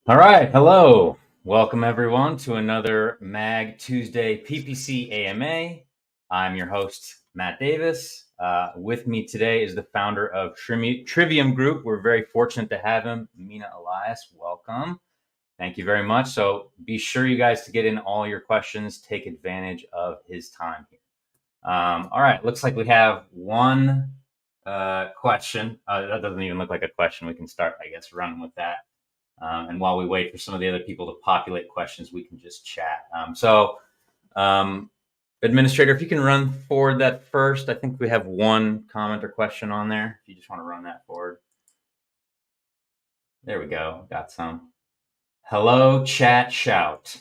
All right. Hello. Welcome, everyone, to another Mag Tuesday PPC AMA. I'm your host, Matt Davis. With me today is the founder of Trivium Group. We're very fortunate to have him, Mina Elias. Welcome. Thank you very much. So be sure, you guys, to get in all your questions. Take advantage of his time here. All right. Looks like we have one question. That doesn't even look like a question. We can start, I guess, running with that. And while we wait for some of the other people to populate questions, we can just chat. Administrator, if you can run forward that first. I think we have one comment or question on there. If you just want to run that forward. There we go. Got some. Hello, chat, shout.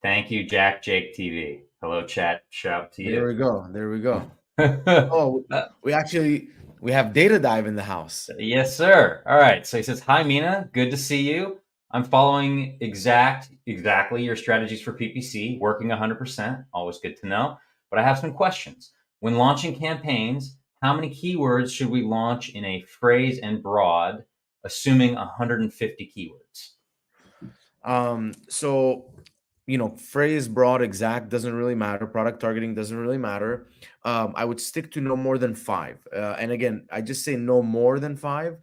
Thank you, Jack Jake TV. Hello, chat, shout to There you. we go. There we go. Oh, we have data dive in the house. Yes, sir. All right. So he says, "Hi, Mina. Good to see you. I'm following exactly your strategies for PPC, working 100%. Always good to know. But I have some questions. When launching campaigns, how many keywords should we launch in a phrase and broad, assuming 150 keywords?" So phrase, broad, exact doesn't really matter. Product targeting doesn't really matter. I would stick to no more than five. And again, I just say no more than five.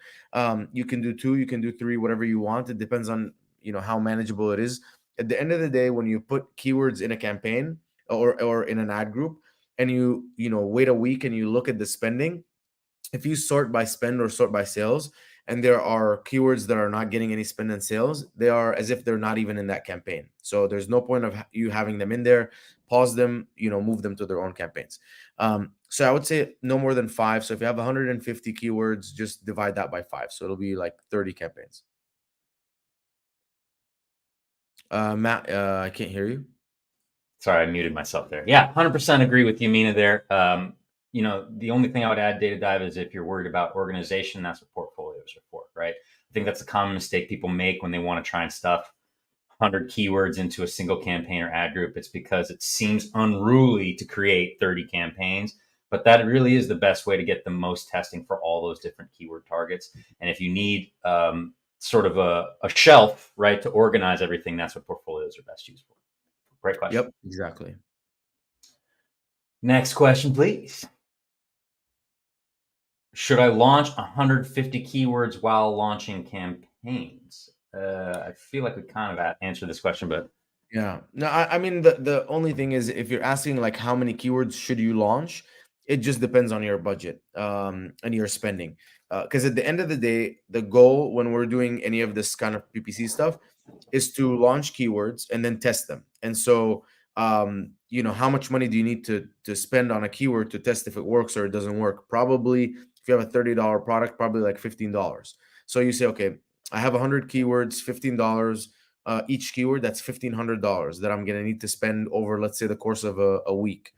You can do two, you can do three, whatever you want. It depends on how manageable it is. At the end of the day, when you put keywords in a campaign or in an ad group, and you wait a week and you look at the spending, if you sort by spend or sort by sales, and there are keywords that are not getting any spend and sales, they are as if they're not even in that campaign. So there's no point of you having them in there. Pause them, move them to their own campaigns. So I would say no more than five. So if you have 150 keywords, just divide that by five. So it'll be like 30 campaigns. Matt, I can't hear you. Sorry, I muted myself there. Yeah, 100% agree with you, Mina, there. The only thing I would add, data dive, is if you're worried about organization, that's what portfolios are for, right? I think that's a common mistake people make when they want to try and stuff 100 keywords into a single campaign or ad group. It's because it seems unruly to create 30 campaigns, but that really is the best way to get the most testing for all those different keyword targets. And if you need sort of a shelf, right, to organize everything, that's what portfolios are best used for. Great question. Yep, exactly. Next question, please. Should I launch 150 keywords while launching campaigns? I feel like we kind of answered this question, but Yeah. No, I mean the only thing is, if you're asking like how many keywords should you launch, it just depends on your budget and your spending. Because at the end of the day, the goal when we're doing any of this kind of PPC stuff is to launch keywords and then test them. And so how much money do you need to spend on a keyword to test if it works or it doesn't work? Probably if you have a $30 product, probably like $15. So you say, okay, I have 100 keywords, $15 each keyword. That's $1,500 that I'm gonna need to spend over, let's say, the course of a week.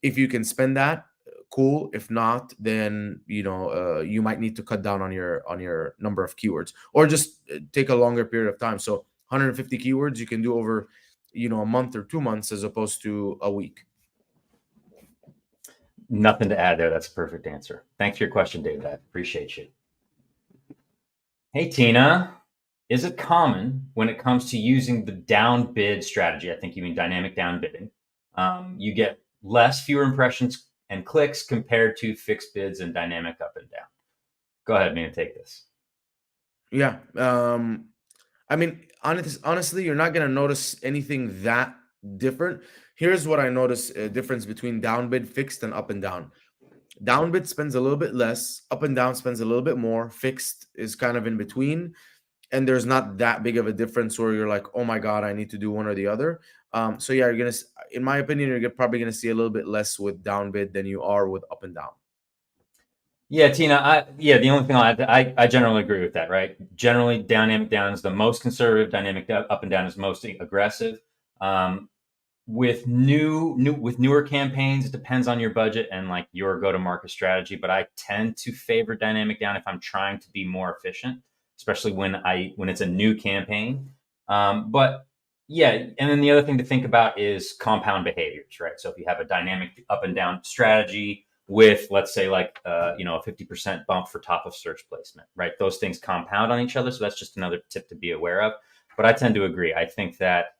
If you can spend that, cool. If not, then you might need to cut down on your number of keywords, or just take a longer period of time. So 150 keywords you can do over a month or 2 months as opposed to a week. nothing to add there. That's a perfect answer. Thanks for your question, David. I appreciate you. Hey, Tina. Is it common when it comes to using the down bid strategy? I think you mean dynamic down bidding. You get fewer impressions and clicks compared to fixed bids and dynamic up and down. Go ahead, Mina, take this. Yeah. I mean, honestly, you're not gonna notice anything that different. Here's what I notice: a difference between down bid, fixed, and up and down. Down bid spends a little bit less, up and down spends a little bit more, fixed is kind of in between, and there's not that big of a difference where you're like, oh my god, I need to do one or the other. So yeah, in my opinion, probably gonna see a little bit less with down bid than you are with up and down. Yeah, Tina. The only thing I generally agree with that. Right. Generally, dynamic down is the most conservative. Dynamic up and down is most aggressive. With newer campaigns, it depends on your budget and like your go-to-market strategy. But I tend to favor dynamic down if I'm trying to be more efficient, especially when it's a new campaign. But yeah, and then the other thing to think about is compound behaviors, right? So if you have a dynamic up and down strategy with, let's say, like a 50% bump for top of search placement, right? Those things compound on each other. So that's just another tip to be aware of. but I tend to agree. I think that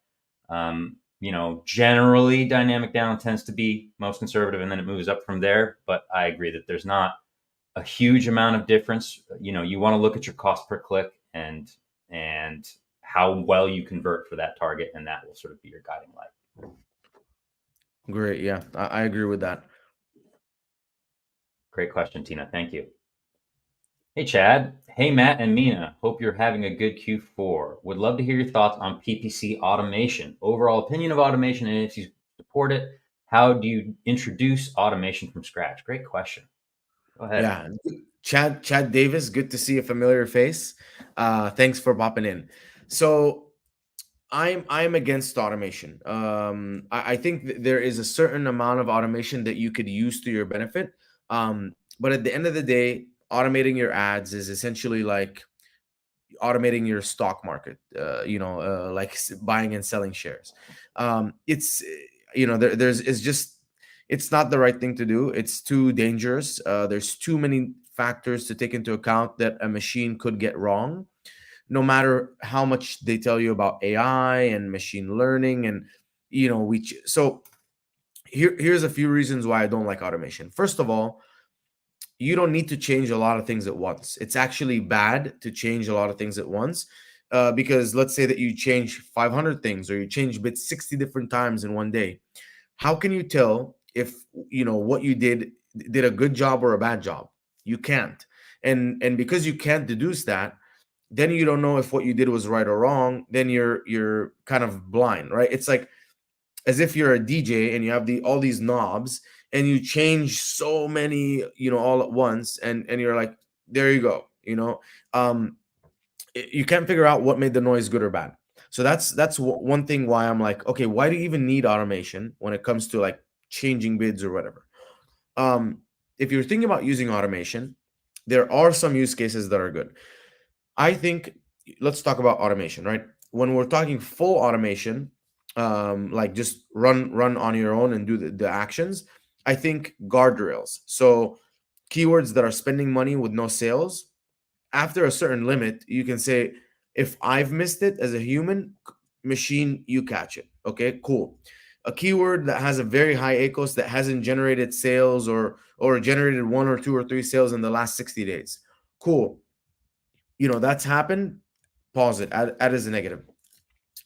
generally dynamic down tends to be most conservative, and then it moves up from there. But I agree that there's not a huge amount of difference. You want to look at your cost per click and how well you convert for that target, and that will sort of be your guiding light. Great. Yeah, I agree with that. Great question, Tina. Thank you. Hey, Chad. Hey, Matt and Mina. Hope you're having a good Q4. Would love to hear your thoughts on PPC automation. Overall opinion of automation, and if you support it, how do you introduce automation from scratch? Great question. Go ahead. Yeah, Chad Davis, good to see a familiar face. Thanks for popping in. So I'm against automation. I think there is a certain amount of automation that you could use to your benefit. But at the end of the day, automating your ads is essentially like automating your stock market. Like buying and selling shares. It's there's it's just it's not the right thing to do. It's too dangerous. There's too many factors to take into account that a machine could get wrong, no matter how much they tell you about AI and machine learning. And so here's a few reasons why I don't like automation. First of all, you don't need to change a lot of things at once. It's actually bad to change a lot of things at once, because let's say that you change 500 things, or you change bits 60 different times in one day. How can you tell if what you did a good job or a bad job? You can't. And because you can't deduce that, then you don't know if what you did was right or wrong. Then you're kind of blind, right? It's like as if you're a DJ and you have all these knobs, and you change so many, all at once, and you're like, there you go. You can't figure out what made the noise good or bad. So that's one thing why I'm like, okay, why do you even need automation when it comes to like changing bids or whatever? If you're thinking about using automation, there are some use cases that are good. I think, let's talk about automation, right? When we're talking full automation, like just run on your own and do the actions, I think guardrails. So keywords that are spending money with no sales, after a certain limit, you can say, if I've missed it as a human, machine, you catch it. Okay, cool. A keyword that has a very high ACOS that hasn't generated sales, or generated one or two or three sales in the last 60 days. Cool. That's happened. Pause it. Add as a negative.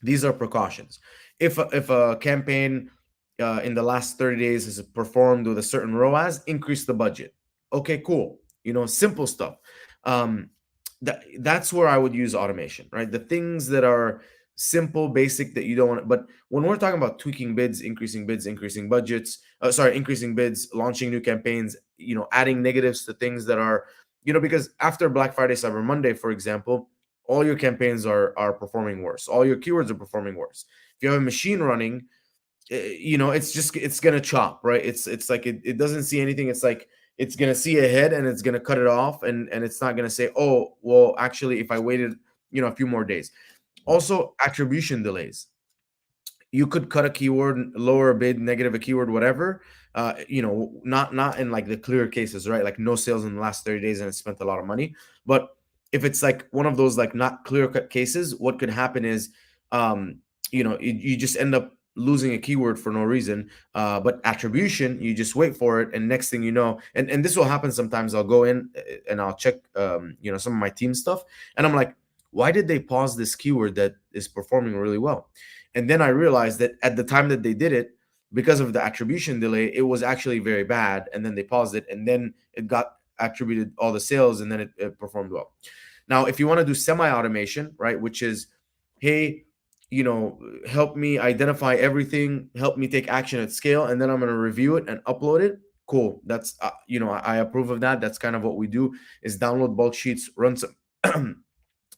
These are precautions. If a campaign in the last 30 days has performed with a certain ROAS, increase the budget. Okay, cool. Simple stuff. That's where I would use automation, right? The things that are simple, basic, that you don't want. But when we're talking about tweaking bids, increasing budgets, increasing bids, launching new campaigns, adding negatives to things that are, because after Black Friday, Cyber Monday, for example, all your campaigns are performing worse. All your keywords are performing worse. If you have a machine running, it's gonna chop, right? It's like it doesn't see anything. It's like it's gonna see a head and it's gonna cut it off, and it's not gonna say, oh, well, actually, if I waited, a few more days. Also, attribution delays. You could cut a keyword, lower a bid, negative a keyword, whatever. Not in like the clear cases, right? Like no sales in the last 30 days and it spent a lot of money. But if it's like one of those like not clear cut cases, what could happen is, you just end up losing a keyword for no reason. But attribution, you just wait for it, and next thing you know, and this will happen sometimes. I'll go in and I'll check, some of my team stuff, and I'm like, why did they pause this keyword that is performing really well? And then I realized that at the time that they did it, because of the attribution delay, it was actually very bad. And then they paused it, and then it got attributed all the sales, and then it performed well. Now, if you want to do semi-automation, right, which is, hey, help me identify everything, help me take action at scale, and then I'm going to review it and upload it. Cool. That's, I approve of that. That's kind of what we do, is download bulk sheets, run some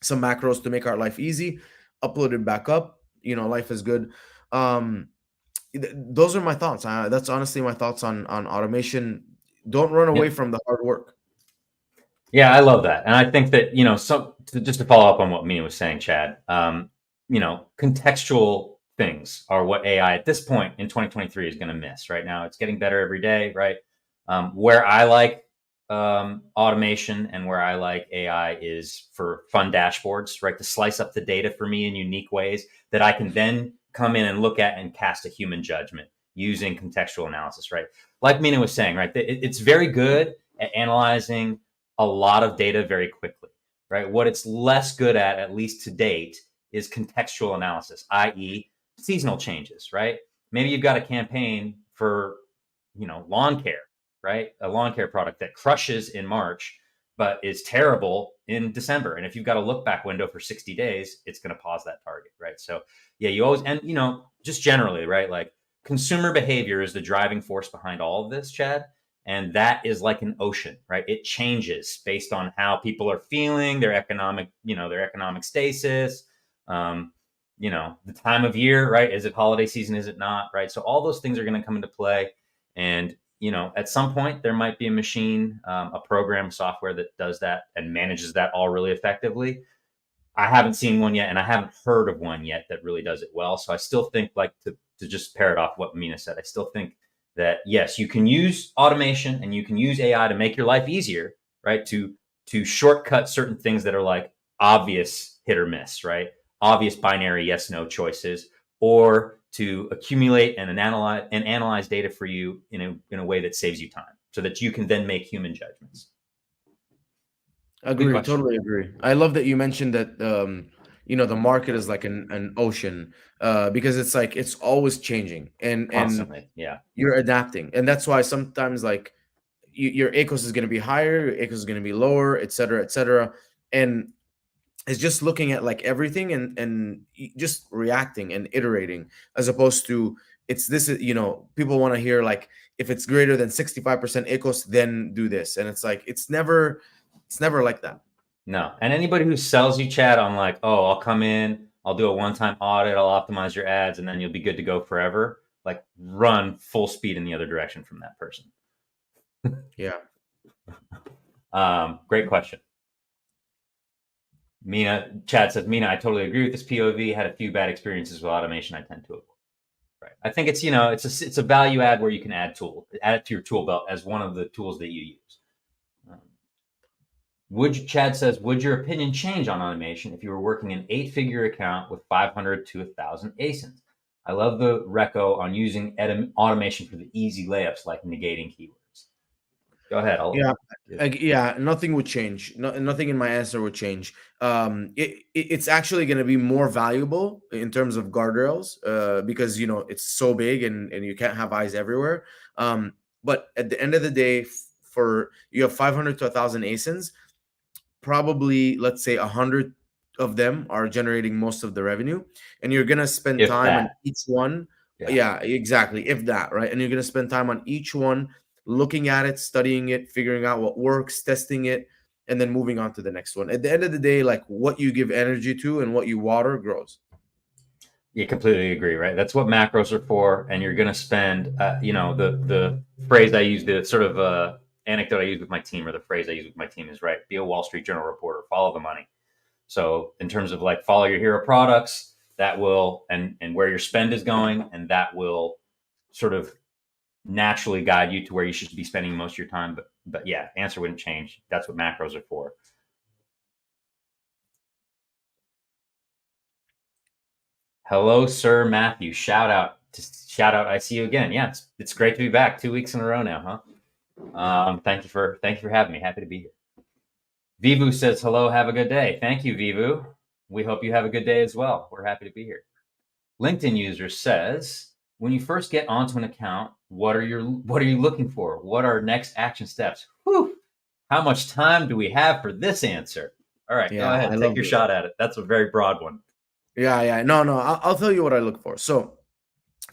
some macros to make our life easy, upload it back up. Life is good. Those are my thoughts. That's honestly my thoughts on automation. Don't run away from the hard work. Yeah, I love that, and I think that just to follow up on what Mina was saying, Chad. Contextual things are what AI at this point in 2023 is going to miss. Right now, it's getting better every day, right? Where I like automation and where I like AI is for fun dashboards, right? To slice up the data for me in unique ways that I can then come in and look at and cast a human judgment using contextual analysis, right? Like Mina was saying, right? It's very good at analyzing a lot of data very quickly, right? What it's less good at least to date, is contextual analysis, i.e., seasonal changes, right? Maybe you've got a campaign for, lawn care, right? A lawn care product that crushes in March, but is terrible in December. And if you've got a look back window for 60 days, it's going to pause that target, right? So, yeah, you always, and, just generally, right? Like consumer behavior is the driving force behind all of this, Chad. And that is like an ocean, right? It changes based on how people are feeling, their economic stasis, um, the time of year, right? Is it holiday season? Is it not? Right. So all those things are going to come into play. And, at some point there might be a machine, a program software that does that and manages that all really effectively. I haven't seen one yet, and I haven't heard of one yet that really does it well. So I still think, like, to just pair it off what Mina said, I still think that yes, you can use automation and you can use AI to make your life easier, right? To shortcut certain things that are like obvious hit or miss, right? Obvious binary yes no choices, or to accumulate and analyze data for you in a way that saves you time, so that you can then make human judgments. Good Agree, question. totally agree. I love that you mentioned that the market is like an ocean, because it's like it's always changing, and Constantly, yeah. you're adapting. And that's why sometimes like your ACOS is going to be higher, your ACOS is going to be lower, et cetera, et cetera. And it's just looking at like everything and just reacting and iterating, as opposed to it's this, people want to hear like if it's greater than 65% ACOS, then do this. And it's like it's never like that. No. And anybody who sells you, Chad, on like, oh, I'll come in, I'll do a one-time audit, I'll optimize your ads, and then you'll be good to go forever. Like, run full speed in the other direction from that person. Yeah. Great question. Chad says, Mina, I totally agree with this POV. Had a few bad experiences with automation. I tend to avoid. Right. I think it's a value add where you can add it to your tool belt as one of the tools that you use. Chad says, would your opinion change on automation if you were working an 8-figure account with 500 to 1,000 ASINs? I love the reco on using automation for the easy layups like negating keywords. Go ahead. Yeah, nothing would change. Nothing in my answer would change. It's actually going to be more valuable in terms of guardrails, because it's so big and you can't have eyes everywhere. But at the end of the day, for you have 500 to 1,000 ASINs, probably let's say 100 of them are generating most of the revenue, and you're going to spend If time on that. each one. Yeah. Yeah, exactly, if that, right? And you're going to spend time on each one, looking at it, studying it, figuring out what works, testing it, and then moving on to the next one. At the end of the day, like what you give energy to and what you water grows. You completely agree, right? That's what macros are for. And you're going to spend, the phrase I use, the sort of anecdote I use with my team, or the phrase I use with my team is, right, be a Wall Street Journal reporter, follow the money. So in terms of like follow your hero products, that will, and where your spend is going, and that will sort of naturally guide you to where you should be spending most of your time. But yeah, answer wouldn't change. That's what macros are for. Hello, Sir Matthew. Shout out. I see you again. Yeah, it's great to be back. 2 weeks in a row now, huh? Thank you for having me. Happy to be here. Vivu says hello. Have a good day. Thank you, Vivu. We hope you have a good day as well. We're happy to be here. LinkedIn user says, when you first get onto an account, what are you looking for? What are next action steps? Whew. How much time do we have for this answer? All right, go Yeah, I ahead. Take love your it. shot at it. That's a very broad one. Yeah, no, I'll tell you what I look for. So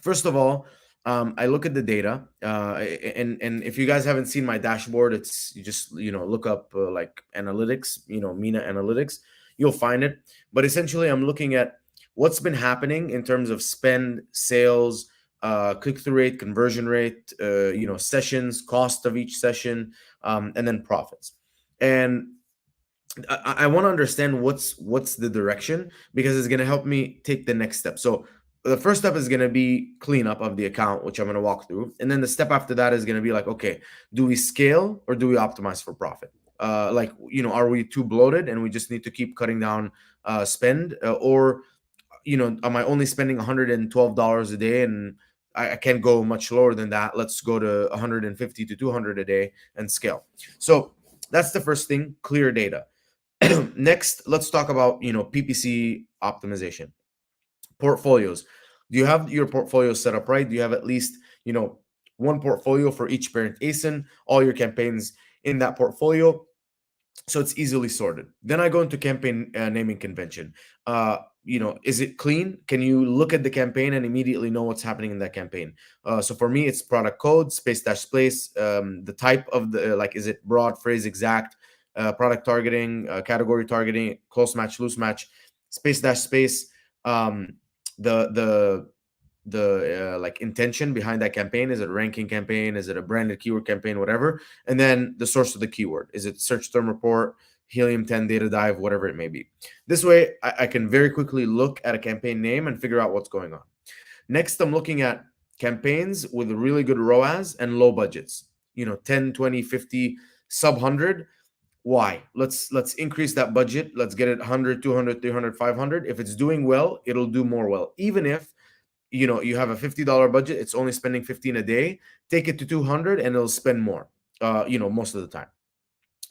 first of all, I look at the data, and if you guys haven't seen my dashboard, it's you just look up like analytics, Mina Analytics, you'll find it. But essentially, I'm looking at what's been happening in terms of spend, sales, click-through rate, conversion rate, sessions, cost of each session, and then profits. And I want to understand what's the direction, because it's going to help me take the next step. So the first step is going to be cleanup of the account, which I'm going to walk through. And then the step after that is going to be like, okay, do we scale or do we optimize for profit? Like, are we too bloated and we just need to keep cutting down spend? Or, am I only spending $112 a day and I can't go much lower than that? Let's go to 150 to 200 a day and scale. So that's the first thing, clear data. Next, let's talk about, PPC optimization. Portfolios. Do you have your portfolio set up right? Do you have at least, one portfolio for each parent ASIN, all your campaigns in that portfolio? So it's easily sorted. Then I go into campaign naming convention. Is it clean? Can you look at the campaign and immediately know what's happening in that campaign? So for me, it's product code, space dash place, the type of the like, is it broad, phrase, exact, product targeting, category targeting, close match, loose match, space dash space, um, the like intention behind that campaign. Is it a ranking campaign? Is it a branded keyword campaign? Whatever. And then the source of the keyword. Is it search term report, Helium 10 data dive, whatever it may be? This way I can very quickly look at a campaign name and figure out what's going on. Next, I'm looking at campaigns with really good ROAS and low budgets, 10, 20, 50, sub 100. Why? Let's increase that budget. Let's get it 100, 200, 300, 500. If it's doing well, it'll do more well. Even if you have a $50 budget, it's only spending 15 a day, take it to 200 and it'll spend more, most of the time.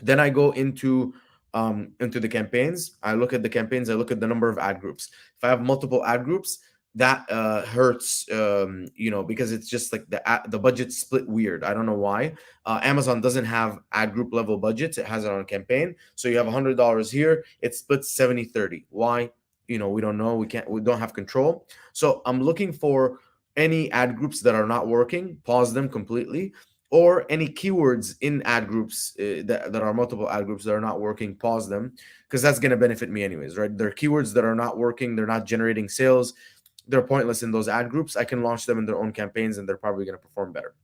Then I go into the campaigns. I look at the campaigns. I look at the number of ad groups. If I have multiple ad groups, that hurts, because it's just like the budget split weird. I don't know why. Amazon doesn't have ad group level budgets. It has it on campaign. So you have $100 here. It splits 70-30. Why? We don't know. We don't have control. So I'm looking for any ad groups that are not working, pause them completely, or any keywords in ad groups that are multiple ad groups that are not working, pause them, because that's going to benefit me anyways, right? They're keywords that are not working. They're not generating sales. They're pointless in those ad groups. I can launch them in their own campaigns and they're probably going to perform better.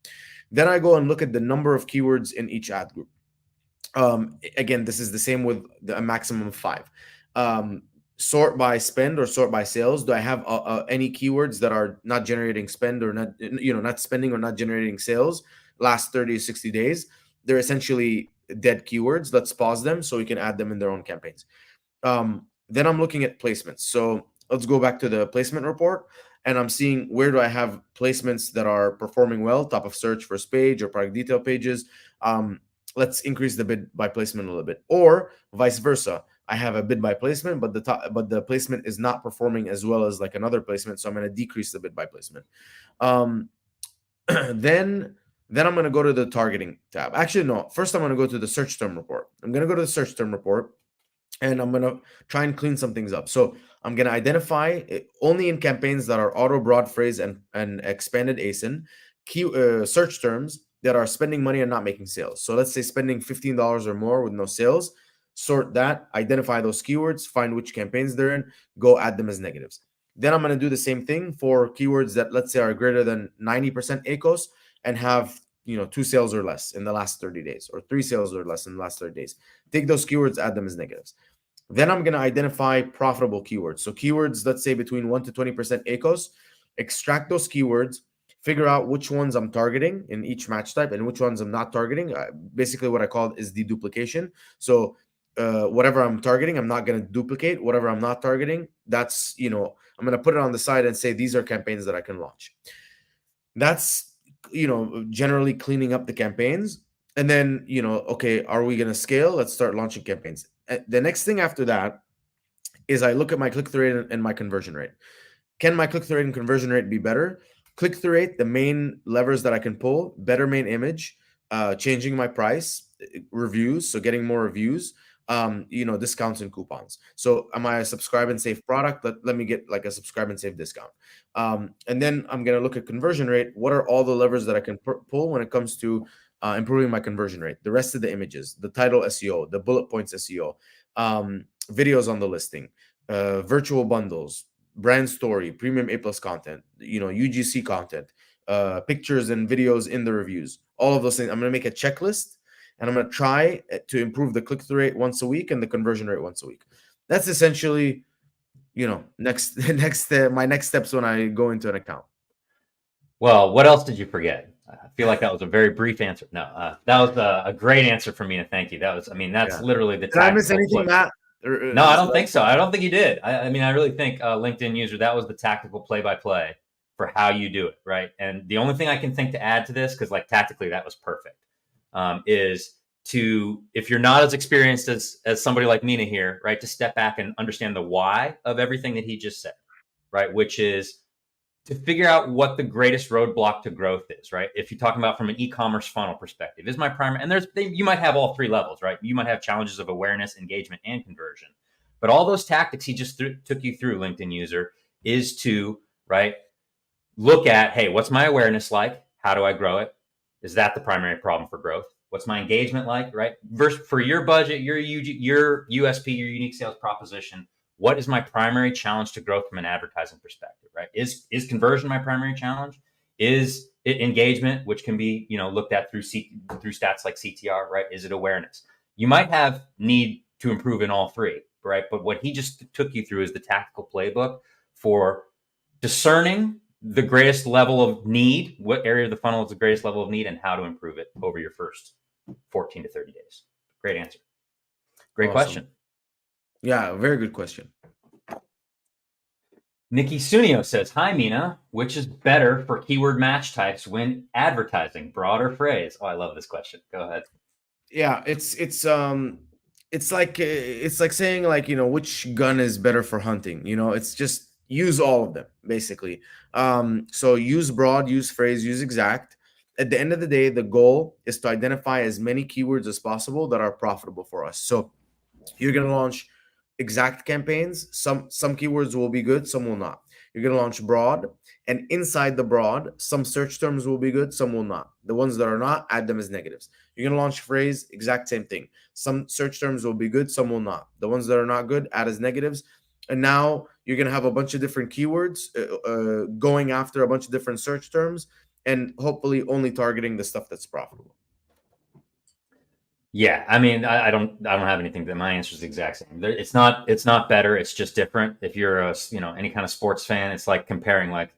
Then I go and look at the number of keywords in each ad group. Again, this is the same with a maximum of 5. Sort by spend or sort by sales. Do I have any keywords that are not generating spend or not spending or not generating sales last 30 to 60 days? They're essentially dead keywords. Let's pause them so we can add them in their own campaigns. Then I'm looking at placements. So let's go back to the placement report, and I'm seeing where do I have placements that are performing well, top of search, first page, or product detail pages. Let's increase the bid by placement a little bit, or vice versa. I have a bid by placement, but the placement is not performing as well as like another placement, so I'm going to decrease the bid by placement. Then I'm going to go to the targeting tab. Actually, no. First, I'm going to go to the search term report. I'm going to go to the search term report, and I'm going to try and clean some things up. So I'm going to identify only in campaigns that are auto broad phrase and expanded ASIN search terms that are spending money and not making sales. So let's say spending $15 or more with no sales. Sort that, identify those keywords, find which campaigns they're in, go add them as negatives. Then I'm going to do the same thing for keywords that, let's say, are greater than 90% ACOS and have 2 sales or less in the last 30 days, or 3 sales or less in the last 30 days. Take those keywords, add them as negatives. Then I'm going to identify profitable keywords. So keywords, let's say between 1 to 20% ACOS, extract those keywords, figure out which ones I'm targeting in each match type and which ones I'm not targeting. Basically, what I call is deduplication. So whatever I'm targeting, I'm not going to duplicate. Whatever I'm not targeting, that's, I'm going to put it on the side and say, these are campaigns that I can launch. That's, generally cleaning up the campaigns. And then, okay, are we going to scale? Let's start launching campaigns. The next thing after that is I look at my click-through rate and my conversion rate. Can my click-through rate and conversion rate be better? Click-through rate, the main levers that I can pull: better main image, changing my price, reviews, so getting more reviews, discounts and coupons. So am I a subscribe and save product? Let me get like a subscribe and save discount. And then I'm going to look at conversion rate. What are all the levers that I can pull when it comes to improving my conversion rate? The rest of the images, the title SEO, the bullet points SEO, videos on the listing, virtual bundles, brand story, premium A+ content, UGC content, pictures and videos in the reviews, all of those things. I'm going to make a checklist, and I'm going to try to improve the click-through rate once a week and the conversion rate once a week. That's essentially, my next steps when I go into an account. Well, what else did you forget? I feel like that was a very brief answer. No, that was a great answer from Mina. Thank you. That's Yeah. literally the Did I miss tactical anything, flip. Matt? No, I don't think so. I don't think you did. I mean, I really think LinkedIn user, that was the tactical play-by-play for how you do it, right? And the only thing I can think to add to this, because like tactically that was perfect, is to, if you're not as experienced as somebody like Mina here, right, to step back and understand the why of everything that he just said, right, which is to figure out what the greatest roadblock to growth is, right? If you're talking about from an e-commerce funnel perspective, is my primary, and you might have all three levels, right? You might have challenges of awareness, engagement, and conversion. But all those tactics he just took you through, LinkedIn user, is to, right, look at, hey, what's my awareness like? How do I grow it? Is that the primary problem for growth? What's my engagement like, right? Versus for your budget, your USP, your unique sales proposition, what is my primary challenge to growth from an advertising perspective, right? Is conversion my primary challenge? Is it engagement, which can be, looked at through stats like CTR, right? Is it awareness? You might have need to improve in all three, right? But what he just took you through is the tactical playbook for discerning the greatest level of need, what area of the funnel is the greatest level of need, and how to improve it over your first 14 to 30 days. Great answer. Great Awesome. question. Yeah, very good question. Nikki Sunio says, hi, Mina. Which is better for keyword match types when advertising? Broader phrase. Oh, I love this question. Go ahead. Yeah, it's like saying, like, which gun is better for hunting. It's just use all of them basically. So use broad, use phrase, use exact. At the end of the day, the goal is to identify as many keywords as possible that are profitable for us. So you're going to launch exact campaigns. Some keywords will be good, some will not. You're going to launch broad, and inside the broad, some search terms will be good, some will not. The ones that are not, add them as negatives. You're going to launch phrase, exact same thing. Some search terms will be good, some will not. The ones that are not good, add as negatives. And now you're going to have a bunch of different keywords going after a bunch of different search terms, and hopefully only targeting the stuff that's profitable. Yeah, I mean, I don't have anything that my answer is the exact same. It's not better. It's just different. If you're any kind of sports fan, it's like comparing like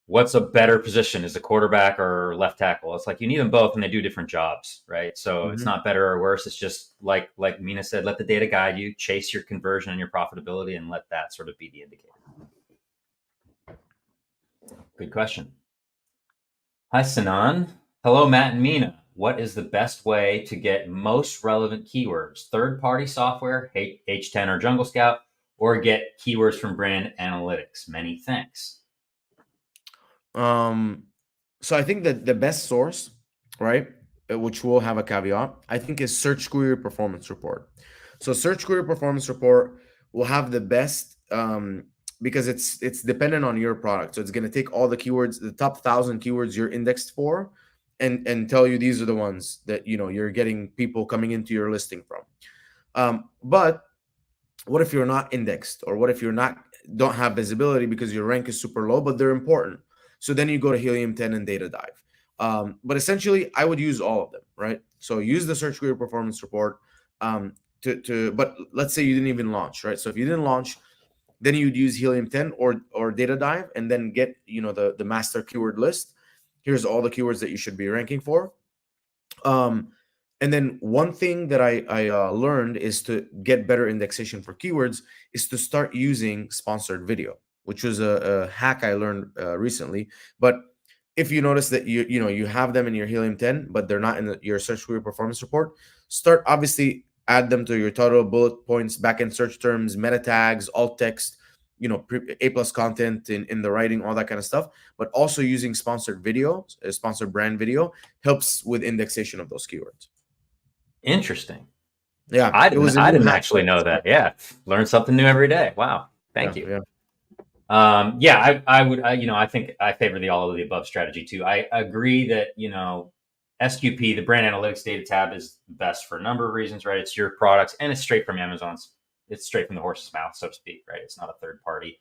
what's a better position, is a quarterback or left tackle. It's like you need them both, and they do different jobs, right? So it's not better or worse. It's just like Mina said, let the data guide you, chase your conversion and your profitability, and let that sort of be the indicator. Good question. Hi, Sinan. Hello, Matt and Mina. What is the best way to get most relevant keywords? Third-party software, H10 or Jungle Scout, or get keywords from brand analytics? Many thanks. So I think that the best source, right, which will have a caveat, I think is Search Query Performance Report. So Search Query Performance Report will have the best because it's dependent on your product. So it's going to take all the keywords, the top 1,000 keywords you're indexed for, and tell you these are the ones that you're getting people coming into your listing from. But what if you're not indexed, or what if you're don't have visibility because your rank is super low, but they're important? So then you go to Helium 10 and Data Dive. But essentially, I would use all of them, right? So use the Search Query Performance Report but let's say you didn't even launch, right? So if you didn't launch, then you'd use Helium 10 or Data Dive, and then get the master keyword list. Here's all the keywords that you should be ranking for. And then one thing that I learned is to get better indexation for keywords is to start using sponsored video, which was a hack I learned recently. But if you notice that you have them in your Helium 10, but they're not in your Search Query Performance Report, obviously add them to your title, bullet points, backend search terms, meta tags, alt text, A+ content in the writing, all that kind of stuff. But also using sponsored video, sponsored brand video, helps with indexation of those keywords. Interesting. Yeah, I didn't actually know that. Yeah, learn something new every day. Wow, thank you. Yeah. I think I favor the all of the above strategy too. I agree that SQP, the brand analytics data tab, is best for a number of reasons, right? It's your products, and it's straight from Amazon's. It's straight from the horse's mouth, so to speak, right? It's not a third party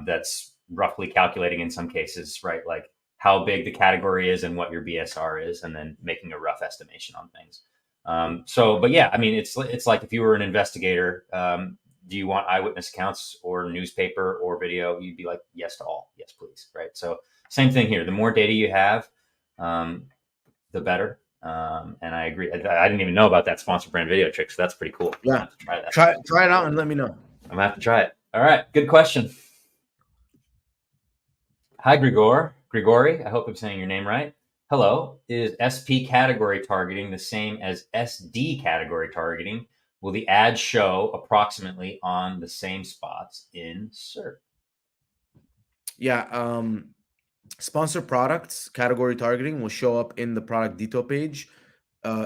that's roughly calculating in some cases, right? Like how big the category is and what your BSR is, and then making a rough estimation on things. But yeah, I mean, it's like if you were an investigator, do you want eyewitness accounts or newspaper or video? You'd be like, yes to all. Yes, please. Right. So same thing here. The more data you have, the better. And I agree. I didn't even know about that sponsored brand video trick. So that's pretty cool. I'm gonna Yeah, have to try that. try it out and let me know. I'm gonna have to try it. All right. Good question. Hi, Grigori. I hope I'm saying your name right. Hello. Is SP category targeting the same as SD category targeting? Will the ad show approximately on the same spots in SERP? Yeah, sponsor products category targeting will show up in the product detail page,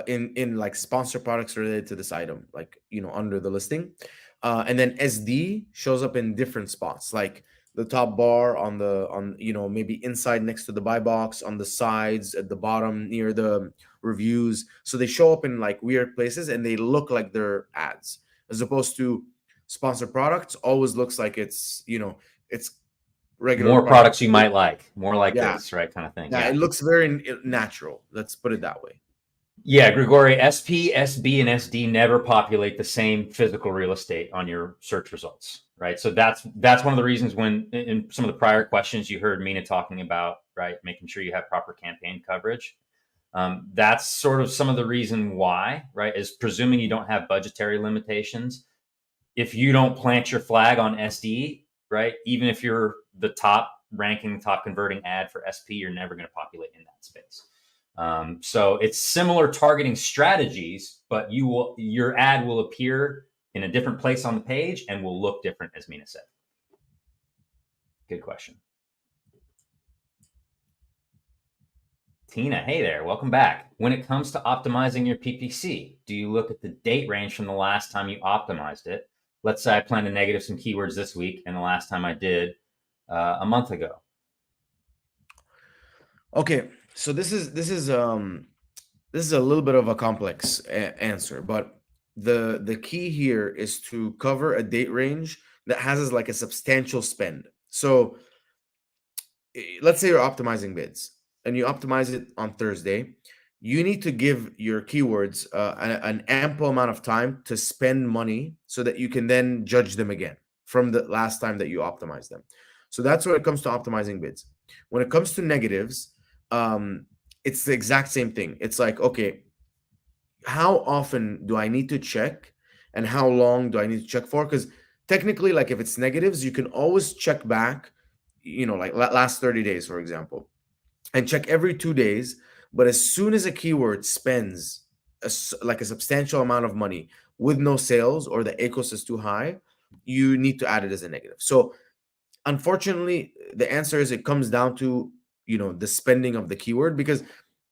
in like sponsor products related to this item, like under the listing, and then SD shows up in different spots, like the top bar on maybe inside next to the buy box, on the sides, at the bottom near the reviews. So they show up in like weird places and they look like they're ads, as opposed to sponsor products always looks like it's regular More product. products you might like, more like Yeah, this, right? Kind of thing. yeah, Yeah. it looks very natural. Let's put it that way. Yeah, Grigori, SP, SB, and SD never populate the same physical real estate on your search results, right? So that's one of the reasons when in some of the prior questions you heard Mina talking about, right, making sure you have proper campaign coverage. That's sort of some of the reason why, right, is presuming you don't have budgetary limitations. If you don't plant your flag on SD, right, even if you're the top ranking, top converting ad for SP, you're never going to populate in that space. So it's similar targeting strategies, but your ad will appear in a different place on the page and will look different, as Mina said. Good question. Tina, hey there, welcome back. When it comes to optimizing your PPC, do you look at the date range from the last time you optimized it? Let's say I plan to negative some keywords this week, and the last time I did a month ago. Okay, so this is a little bit of a complex answer, but the key here is to cover a date range that has like a substantial spend. So let's say you're optimizing bids and you optimize it on Thursday. You need to give your keywords an ample amount of time to spend money so that you can then judge them again from the last time that you optimized them. So that's when it comes to optimizing bids. When it comes to negatives, um, it's the exact same thing. It's like, okay, how often do I need to check and how long do I need to check for? Because technically, like if it's negatives, you can always check back, like last 30 days, for example, and check every 2 days. But as soon as a keyword spends like a substantial amount of money with no sales or the ACOS is too high, you need to add it as a negative. So unfortunately, the answer is it comes down to the spending of the keyword, because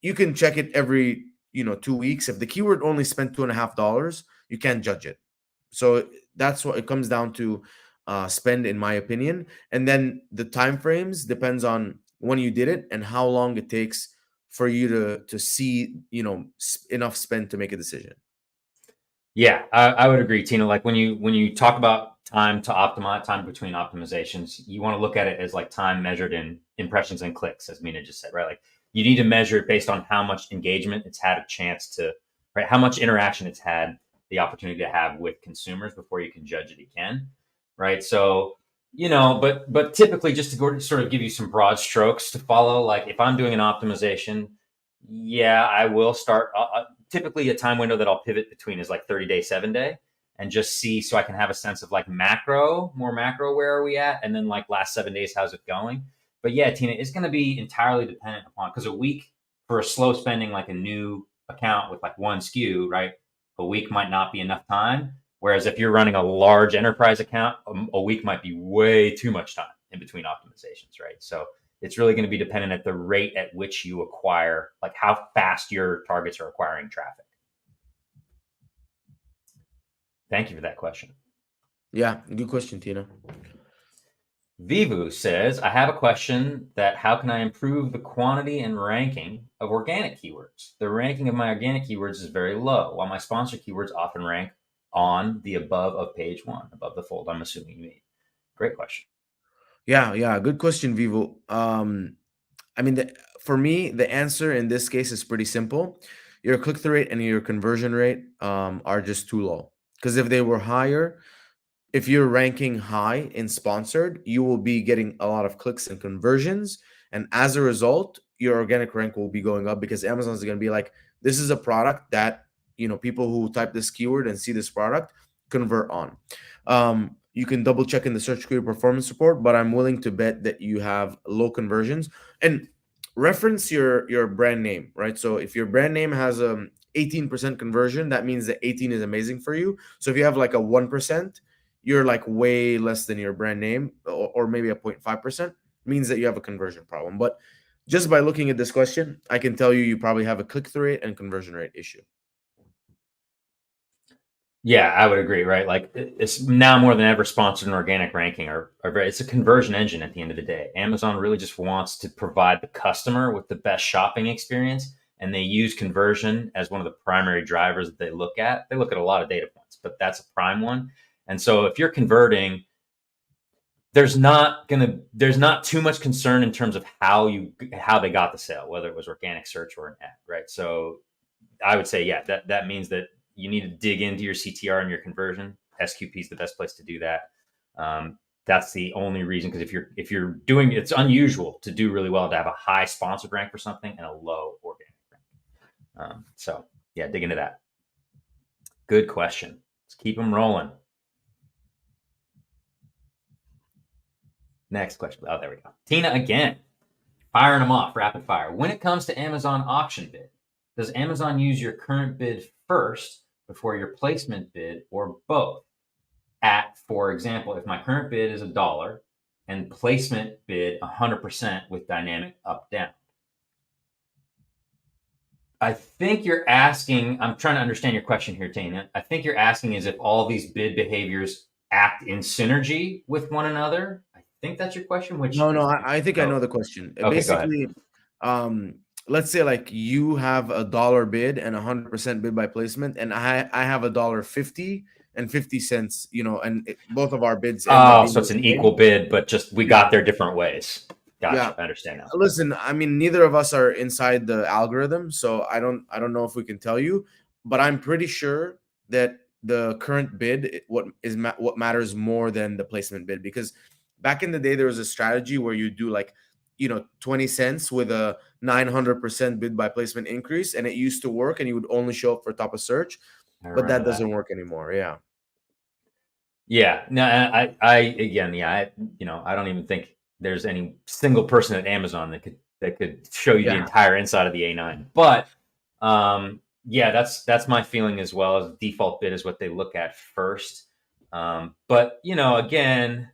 you can check it every 2 weeks. If the keyword only spent $2.50, you can't judge it. So that's what it comes down to, spend, in my opinion. And then the time frames depends on when you did it and how long it takes for you to see enough spend to make a decision. Yeah, I would agree, Tina. Like when you talk about time to optimize, time between optimizations, you want to look at it as like time measured in impressions and clicks, as Mina just said, right? Like you need to measure it based on how much engagement it's had a chance to, right? How much interaction it's had the opportunity to have with consumers before you can judge it again, right? So but typically, just to sort of give you some broad strokes to follow, like if I'm doing an optimization, yeah, I will start. Typically, a time window that I'll pivot between is like 30-day, 7-day, and just see so I can have a sense of like more macro, where are we at? And then like last 7 days, how's it going? But yeah, Tina, it's going to be entirely dependent upon, because a week for a slow spending, like a new account with like one SKU, right? A week might not be enough time. Whereas if you're running a large enterprise account, a week might be way too much time in between optimizations, right? So it's really going to be dependent at the rate at which you acquire, like how fast your targets are acquiring traffic. Thank you for that question. Yeah, good question, Tina. Vivu says, I have a question that how can I improve the quantity and ranking of organic keywords? The ranking of my organic keywords is very low, while my sponsor keywords often rank on the above of page one, above the fold, I'm assuming you mean. Great question. Yeah, good question, Vivo. I mean, for me, the answer in this case is pretty simple. Your click-through rate and your conversion rate are just too low. Because if they were higher, if you're ranking high in sponsored, you will be getting a lot of clicks and conversions. And as a result, your organic rank will be going up because Amazon is going to be like, this is a product that, people who type this keyword and see this product convert on. You can double check in the search query performance report, but I'm willing to bet that you have low conversions. And reference your brand name, right? So if your brand name has 18% conversion, that means that 18 is amazing for you. So if you have like a 1%, you're like way less than your brand name, or maybe a 0.5%, means that you have a conversion problem. But just by looking at this question, I can tell you probably have a click-through rate and conversion rate issue. Yeah, I would agree, right? Like it's now more than ever, sponsored and organic ranking it's a conversion engine at the end of the day. Amazon really just wants to provide the customer with the best shopping experience, and they use conversion as one of the primary drivers that they look at. They look at a lot of data points, but that's a prime one. And so if you're converting, there's not too much concern in terms of how they got the sale, whether it was organic search or an ad, right? So I would say, yeah, that means that you need to dig into your CTR and your conversion. SQP is the best place to do that. That's the only reason, because if you're doing, it's unusual to do really well to have a high sponsored rank for something and a low organic rank. So yeah, dig into that. Good question. Let's keep them rolling. Next question. Oh, there we go. Tina again, firing them off rapid fire. When it comes to Amazon auction bid, does Amazon use your current bid first before your placement bid, or both? For example, if my current bid is $1 and placement bid 100% with dynamic up down. I think you're asking, I'm trying to understand your question here, Tina. I think you're asking is if all these bid behaviors act in synergy with one another. I think that's your question. No, I think I know the question. Okay, Basically, let's say like you have $1 bid and 100% bid by placement, and I have $1.50 and 50 cents, and both of our bids end up being so it's an the same. equal bid, but just we got there different ways. Gotcha. Yeah. I understand now. Listen, I mean, neither of us are inside the algorithm, so I don't know if we can tell you, but I'm pretty sure that the current bid what matters more than the placement bid, because back in the day there was a strategy where you do like 20 cents with a 900% bid by placement increase, and it used to work, and you would only show up for top of search, but that doesn't work anymore. Yeah, no, I again, yeah, I don't even think there's any single person at Amazon that could show you the entire inside of the A9. But yeah, that's my feeling as well. As default bid is what they look at first. But again,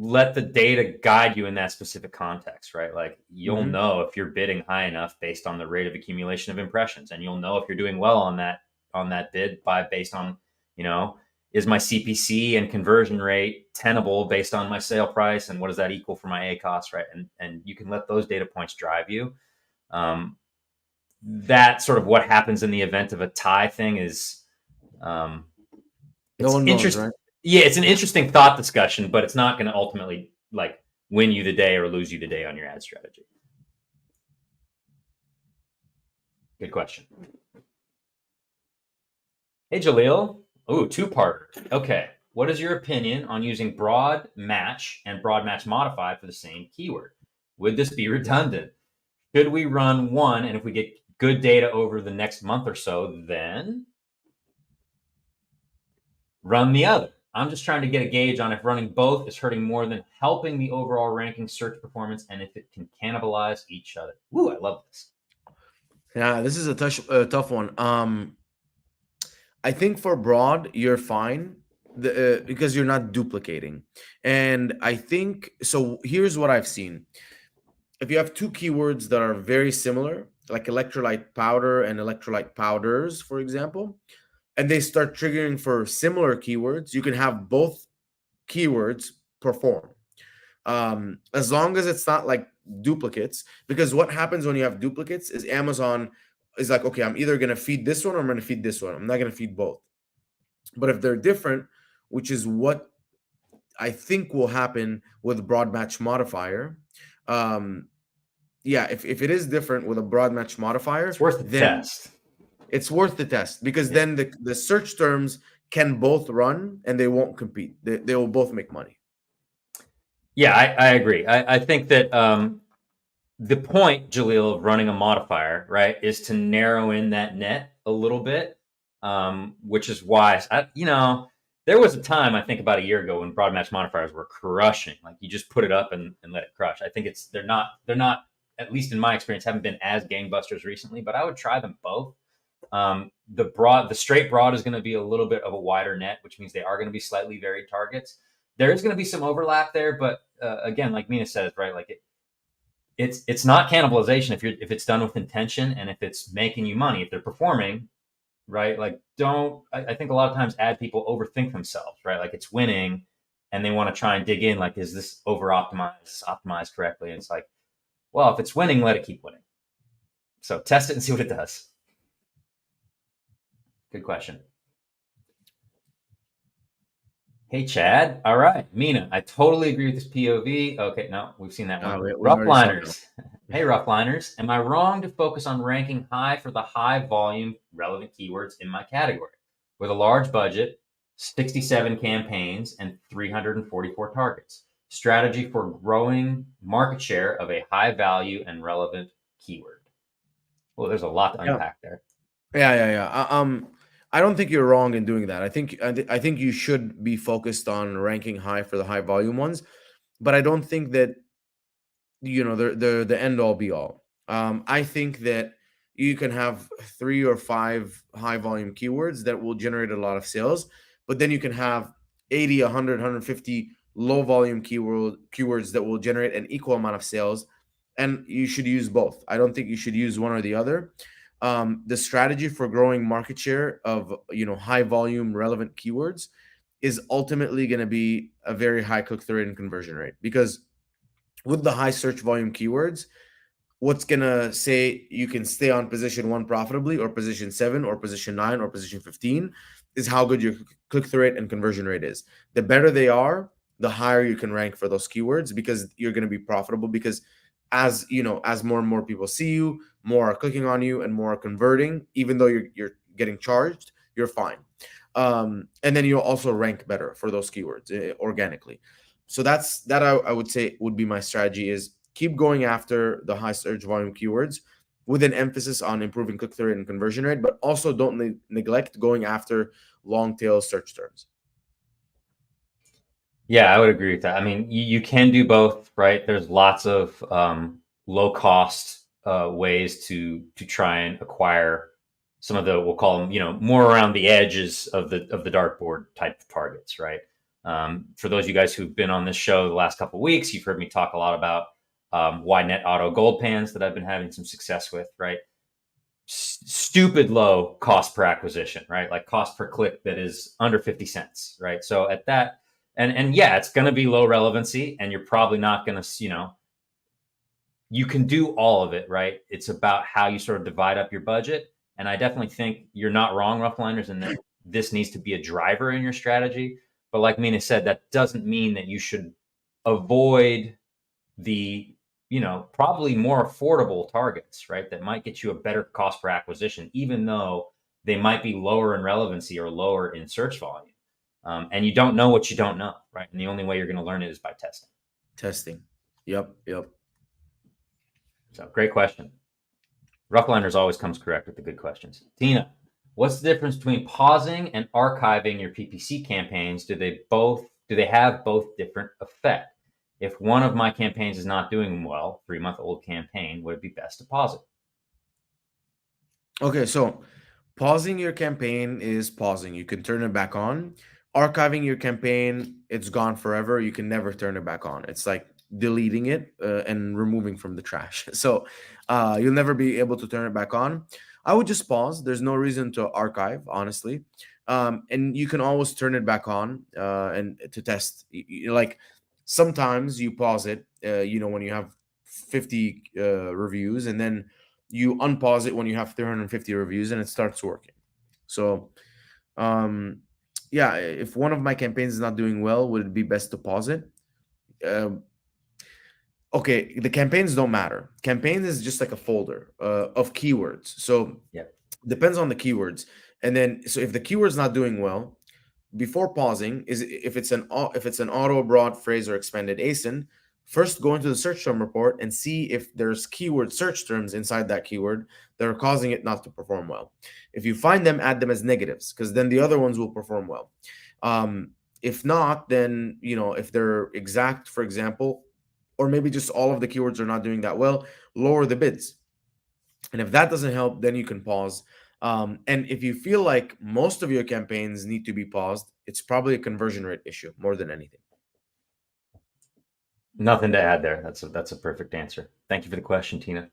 let the data guide you in that specific context, right? Like you'll know if you're bidding high enough based on the rate of accumulation of impressions, and you'll know if you're doing well on that bid based on, is my CPC and conversion rate tenable based on my sale price, and what does that equal for my ACoS, right? And you can let those data points drive you. That sort of what happens in the event of a tie thing is no one knows, right? Yeah, it's an interesting thought discussion, but it's not going to ultimately like win you the day or lose you the day on your ad strategy. Good question. Hey, Jaleel. Ooh, two-parter. Okay. What is your opinion on using broad match and broad match modify for the same keyword? Would this be redundant? Should we run one, and if we get good data over the next month or so, then run the other? I'm just trying to get a gauge on if running both is hurting more than helping the overall ranking search performance, and if it can cannibalize each other. Ooh, I love this. Yeah, this is a tough one. I think for broad, you're fine because you're not duplicating. And I think, so here's what I've seen. If you have two keywords that are very similar, like electrolyte powder and electrolyte powders, for example, and they start triggering for similar keywords, you can have both keywords perform. As long as it's not like duplicates, because what happens when you have duplicates is Amazon is like, okay, I'm either going to feed this one or I'm going to feed this one. I'm not going to feed both. But if they're different, which is what I think will happen with broad match modifier, yeah, if it is different with a broad match modifier, it's worth the test. It's worth the test, because then the search terms can both run and they won't compete. They will both make money. Yeah, I agree. I think that the point, Jaleel, of running a modifier, right, is to narrow in that net a little bit, which is why, there was a time, I think about a year ago, when broad match modifiers were crushing. Like, you just put it up and let it crush. I think they're not, at least in my experience, haven't been as gangbusters recently, but I would try them both. The straight broad is going to be a little bit of a wider net, which means they are going to be slightly varied targets. There is going to be some overlap there, but again, like Mina says, right, like it's not cannibalization if it's done with intention and if it's making you money, if they're performing, right? Like, I think a lot of times ad people overthink themselves, right? Like, it's winning and they want to try and dig in, like, is this over optimized, is this optimized correctly? And it's like, well, if it's winning, let it keep winning. So test it and see what it does. Good question. Hey, Chad. All right. Mina, I totally agree with this POV. Okay, no, we've seen that one. We already saw that one. Rough-liners. Hey, rough-liners. Am I wrong to focus on ranking high for the high volume relevant keywords in my category? With a large budget, 67 campaigns, and 344 targets. Strategy for growing market share of a high value and relevant keyword. Well, there's a lot to unpack there. Yeah. I don't think you're wrong in doing that. I think you should be focused on ranking high for the high volume ones, but I don't think that they're the end all be all. I think that you can have 3 or 5 high volume keywords that will generate a lot of sales, but then you can have 80, 100, 150 low volume keywords that will generate an equal amount of sales, and you should use both. I don't think you should use one or the other. The strategy for growing market share of high volume relevant keywords is ultimately going to be a very high click-through rate and conversion rate, because with the high search volume keywords, what's going to say you can stay on position 1 profitably, or position 7, or position 9, or position 15 is how good your click-through rate and conversion rate is. The better they are, the higher you can rank for those keywords, because you're going to be profitable, because as more and more people see you, more are clicking on you and more are converting, even though you're getting charged, you're fine. And then you'll also rank better for those keywords organically. So that I would say would be my strategy, is keep going after the high search volume keywords with an emphasis on improving click-through rate and conversion rate, but also don't neglect going after long tail search terms. Yeah, I would agree with that. I mean, you can do both, right? There's lots of low cost ways to try and acquire some of the, we'll call them, more around the edges of the dartboard type of targets, right? For those of you guys who've been on this show the last couple of weeks, you've heard me talk a lot about wide net auto gold pans that I've been having some success with, right? Stupid low cost per acquisition, right? Like cost per click that is under 50 cents, right? So at that, and yeah, it's going to be low relevancy, and you're probably not going to, you can do all of it, right? It's about how you sort of divide up your budget. And I definitely think you're not wrong, rough-liners, and that this needs to be a driver in your strategy. But like Mina said, that doesn't mean that you should avoid the, probably more affordable targets, right? That might get you a better cost per acquisition, even though they might be lower in relevancy or lower in search volume. And you don't know what you don't know, right? And the only way you're going to learn it is by testing. Yep. So great question. Rough-liners always comes correct with the good questions. Tina, what's the difference between pausing and archiving your PPC campaigns? Do they have both different effect? If one of my campaigns is not doing well, 3-month-old campaign, would it be best to pause it? Okay, so pausing your campaign is pausing. You can turn it back on. Archiving your campaign, it's gone forever. You can never turn it back on. It's like deleting it and removing from the trash. So you'll never be able to turn it back on. I would just pause. There's no reason to archive, honestly. And you can always turn it back on and to test. Like sometimes you pause it, when you have 50 reviews, and then you unpause it when you have 350 reviews, and it starts working. So yeah, if one of my campaigns is not doing well, would it be best to pause it? Okay, the campaigns don't matter. Campaigns is just like a folder of keywords. So Yeah. depends on the keywords. And then, so if the keyword's not doing well, before pausing is if it's an auto, broad, phrase, or expanded ASIN, first go into the search term report and see if there's keyword search terms inside that keyword that are causing it not to perform well. If you find them, add them as negatives, because then the other ones will perform well. If not, then if they're exact, for example, or maybe just all of the keywords are not doing that well, lower the bids. And if that doesn't help, then you can pause. And if you feel like most of your campaigns need to be paused, it's probably a conversion rate issue more than anything. Nothing to add there. That's a perfect answer. Thank you for the question, Tina.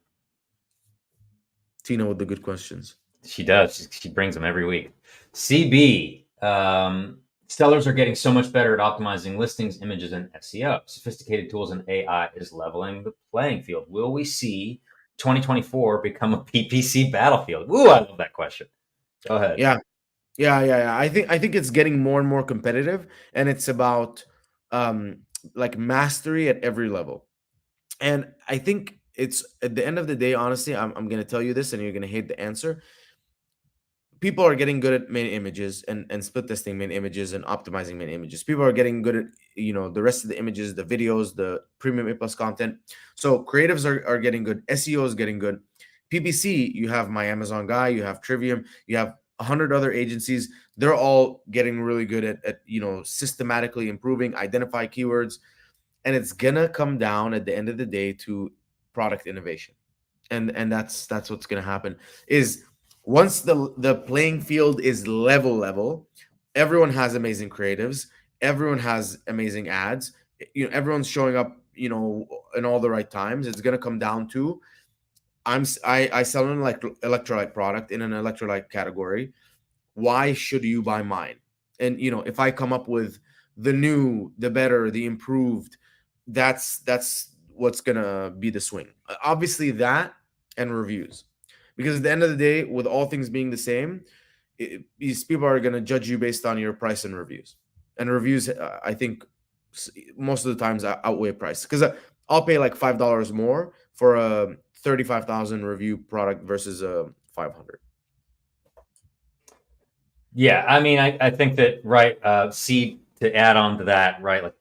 Tina with the good questions. She does. She brings them every week. CB. Sellers are getting so much better at optimizing listings, images, and SEO. Sophisticated tools and AI is leveling the playing field. Will we see 2024 become a PPC battlefield? Ooh, I love that question. Go ahead. Yeah. I think it's getting more and more competitive, and it's about like mastery at every level. And I think it's at the end of the day, honestly, I'm gonna tell you this, and you're gonna hate the answer. People are getting good at main images and split testing main images and optimizing main images. People are getting good at the rest of the images, the videos, the premium A plus content. So creatives are getting good. SEO is getting good. PPC, you have My Amazon Guy, you have Trivium, you have 100 other agencies. They're all getting really good at systematically improving, identify keywords, and it's gonna come down at the end of the day to product innovation. And that's what's gonna happen is once the playing field is level, everyone has amazing creatives, everyone has amazing ads, everyone's showing up in all the right times. It's gonna come down to I sell an electrolyte product in an electrolyte category. Why should you buy mine? And if I come up with the new, the better, the improved, that's what's gonna be the swing. Obviously that and reviews, because at the end of the day, with all things being the same, these people are gonna judge you based on your price and reviews. And reviews, I think, most of the times outweigh price, because I'll pay like $5 more for a 35,000 review product versus a 500. Yeah, I mean, I think that, right, see, to add on to that, right, like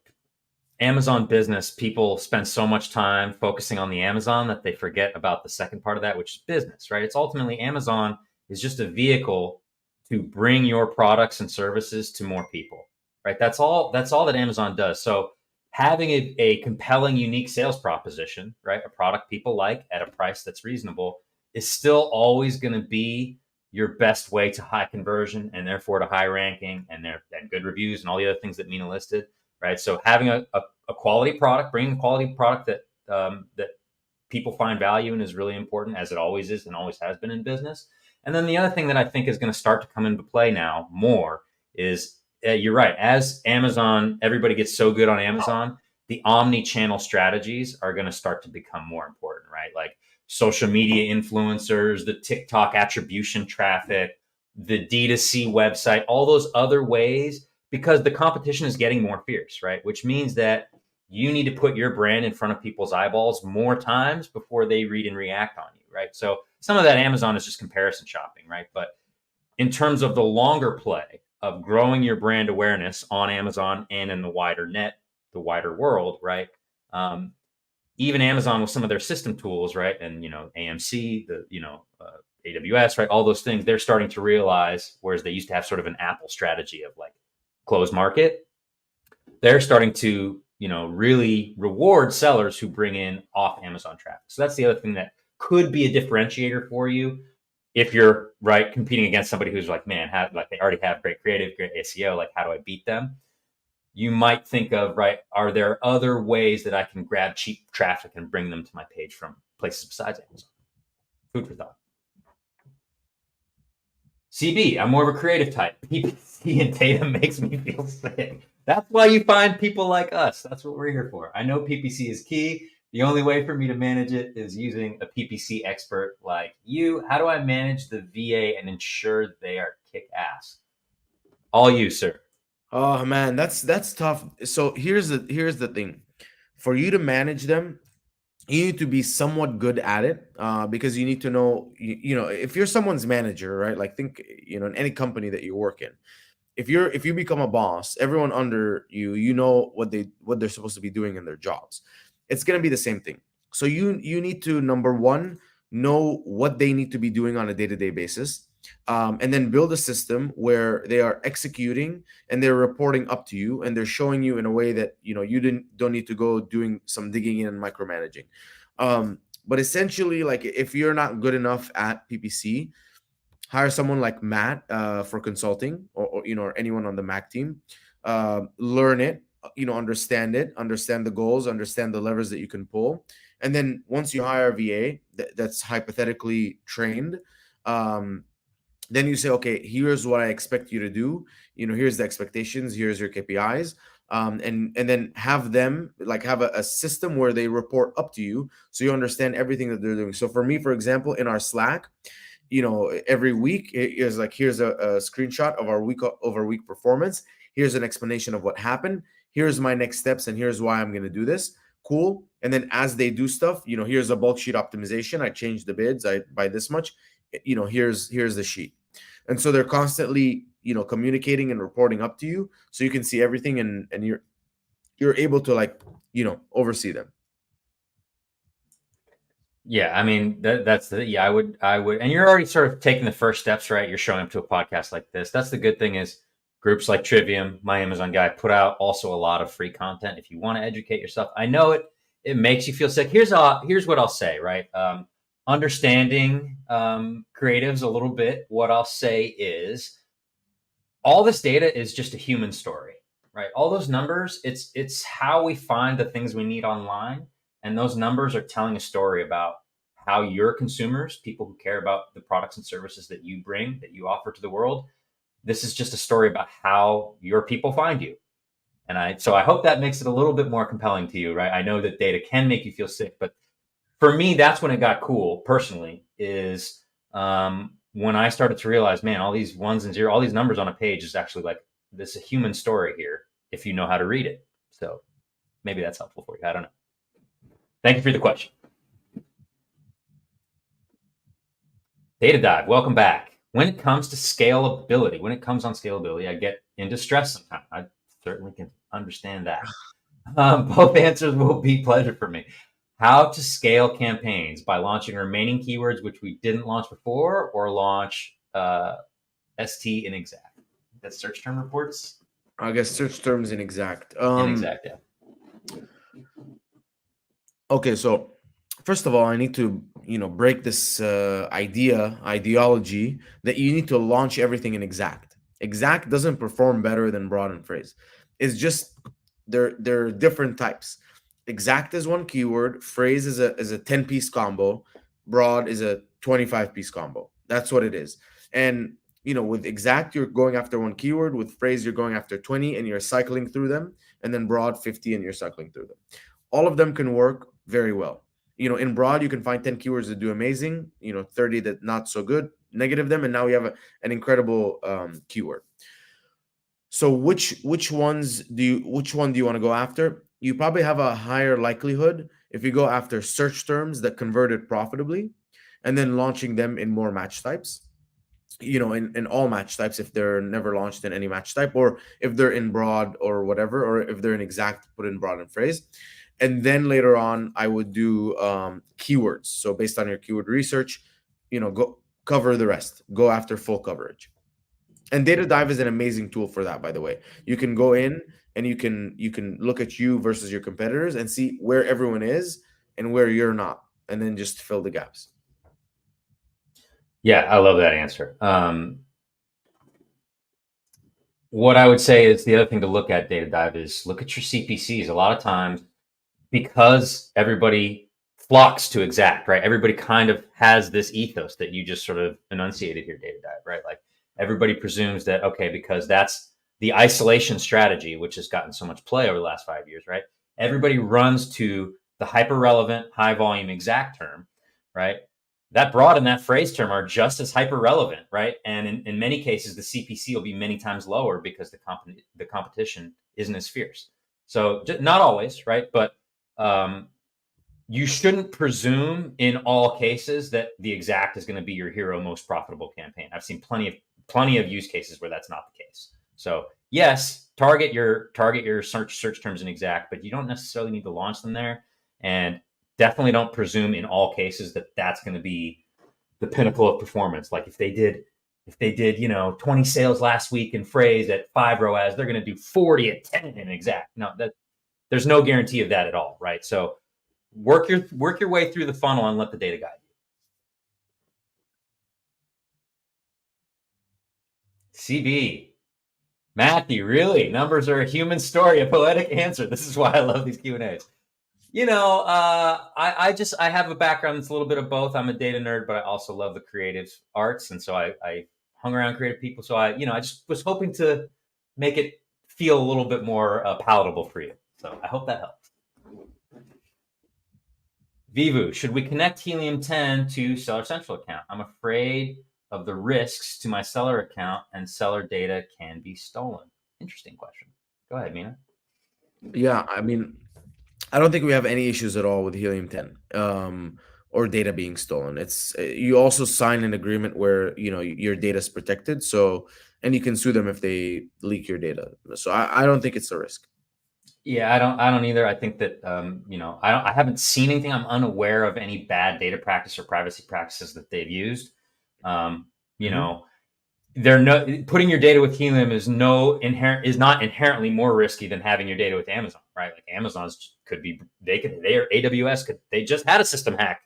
Amazon business, people spend so much time focusing on the Amazon that they forget about the second part of that, which is business, right? It's ultimately Amazon is just a vehicle to bring your products and services to more people, right? That's all that Amazon does. So having a compelling, unique sales proposition, right? A product people like at a price that's reasonable is still always going to be your best way to high conversion and therefore to high ranking and good reviews and all the other things that Mina listed, right? So having a quality product, bringing a quality product that people find value in is really important, as it always is and always has been in business. And then the other thing that I think is going to start to come into play now more is you're right. As Amazon, everybody gets so good on Amazon, the omni-channel strategies are going to start to become more important, right? Like social media influencers, the TikTok attribution traffic, the D2C website, all those other ways, because the competition is getting more fierce, right? Which means that you need to put your brand in front of people's eyeballs more times before they read and react on you, right? So some of that Amazon is just comparison shopping, right? But in terms of the longer play of growing your brand awareness on Amazon and in the wider net, the wider world, right? Even Amazon with some of their system tools, right? And AMC, AWS, right? All those things, they're starting to realize, whereas they used to have sort of an Apple strategy of like closed market, they're starting to really reward sellers who bring in off Amazon traffic. So that's the other thing that could be a differentiator for you if you're right competing against somebody who's like, man, they already have great creative, great SEO. Like, how do I beat them? You might think of, right, are there other ways that I can grab cheap traffic and bring them to my page from places besides Amazon? Food for thought. CB, I'm more of a creative type. PPC and data makes me feel sick. That's why you find people like us. That's what we're here for. I know PPC is key. The only way for me to manage it is using a PPC expert like you. How do I manage the VA and ensure they are kick ass? All you, sir. Oh man, that's tough. So here's the thing. For you to manage them, you need to be somewhat good at it, because you need to know, if you're someone's manager, right? Like, think, in any company that you work in, if you become a boss, everyone under you, you know what they're supposed to be doing in their jobs. It's going to be the same thing. So you need to, number one, know what they need to be doing on a day-to-day basis, and then build a system where they are executing and they're reporting up to you and they're showing you in a way that you don't need to go doing some digging in and micromanaging. But essentially, like, if you're not good enough at PPC, hire someone like Matt for consulting, or anyone on the Mac team. Learn it, understand it, understand the goals, understand the levers that you can pull, and then once you hire a VA that's hypothetically trained, um, then you say, okay, here's what I expect you to do. Here's the expectations, here's your KPIs. And then have them, like, have a system where they report up to you, so you understand everything that they're doing. So for me, for example, in our Slack, every week it is like, here's a screenshot of our week over week performance. Here's an explanation of what happened. Here's my next steps, and here's why I'm going to do this. Cool. And then as they do stuff, here's a bulk sheet optimization. I changed the bids. I by this much. Here's the sheet. And so they're constantly, communicating and reporting up to you, so you can see everything, and you're able to, like, oversee them. Yeah, I mean that's the yeah I would, and you're already sort of taking the first steps, right? You're showing up to a podcast like this. That's the good thing is groups like Trivium, my Amazon guy, put out also a lot of free content if you want to educate yourself. I know it makes you feel sick. Here's what I'll say, right? Understanding creatives a little bit. What I'll say is all this data is just a human story, right? All those numbers, it's how we find the things we need online, and those numbers are telling a story about how your consumers, people who care about the products and services that you bring, that you offer to the world, this is just a story about how your people find you. And so I hope that makes it a little bit more compelling to you, right? I know that data can make you feel sick, but for me, that's when it got cool personally, is when I started to realize, man, all these ones and zeros, all these numbers on a page is actually like, this is a human story here if you know how to read it. So maybe that's helpful for you. I don't know. Thank you for the question. Data dive, welcome back. When it comes to scalability, I get into stress sometimes. I certainly can understand that. Both answers will be pleasure for me. How to scale campaigns by launching remaining keywords which we didn't launch before, or launch ST in exact. That's search term reports. I guess search terms in exact. Yeah. Okay, so first of all, I need to break this ideology that you need to launch everything in exact. Exact doesn't perform better than broad and phrase. It's just they're different types. Exact is one keyword, phrase is a 10-piece combo, broad is a 25-piece combo. That's what it is. And with exact, you're going after one keyword. With phrase, you're going after 20 and you're cycling through them. And then broad, 50 and you're cycling through them. All of them can work very well. In broad, you can find 10 keywords that do amazing, 30 that not so good, negative them, and now we have an incredible keyword. So which one do you want to go after? You probably have a higher likelihood if you go after search terms that converted profitably, and then launching them in more match types. In all match types, if they're never launched in any match type, or if they're in broad or whatever, or if they're in exact, put in broad and phrase. And then later on, I would do keywords. So based on your keyword research, go cover the rest. Go after full coverage. And Data Dive is an amazing tool for that, by the way. You can go in and you can look at you versus your competitors and see where everyone is and where you're not, and then just fill the gaps. Yeah, I love that answer. What I would say is the other thing to look at, Data Dive, is look at your CPCs. A lot of times, because everybody flocks to exact, right? Everybody kind of has this ethos that you just sort of enunciated here, Data Dive, right? Like everybody presumes that, okay, because that's the isolation strategy, which has gotten so much play over the last 5 years, right? Everybody runs to the hyper relevant, high volume exact term, right? That broad and that phrase term are just as hyper relevant, right? And in many cases, the CPC will be many times lower because the competition isn't as fierce. So not always, right? But you shouldn't presume in all cases that the exact is going to be your hero most profitable campaign. I've seen plenty of use cases where that's not the case. So yes, target your search terms in exact, but you don't necessarily need to launch them there. And definitely don't presume in all cases that that's going to be the pinnacle of performance. Like if they did 20 sales last week in phrase at 5 ROAS, they're going to do 40 at 10 in exact. No, that there's no guarantee of that at all, right? So work your way through the funnel and let the data guide you. CB. Matthew, really? Numbers are a human story, a poetic answer. This is why I love these Q&As. I have a background that's a little bit of both. I'm a data nerd, but I also love the creative arts, and so I hung around creative people. So I just was hoping to make it feel a little bit more palatable for you. So I hope that helps. Vivu, should we connect Helium 10 to Seller Central account? I'm afraid of the risks to my seller account, and seller data can be stolen. Interesting question. Go ahead, Mina. Yeah, I mean, I don't think we have any issues at all with Helium 10 or data being stolen. It's you also sign an agreement where your data is protected, so and you can sue them if they leak your data. So I don't think it's a risk. Yeah, I don't either. I think that I haven't seen anything. I'm unaware of any bad data practice or privacy practices that they've used. You Mhm. know, putting your data with Helium is not inherently more risky than having your data with Amazon, right? Like Amazon's they just had a system hack,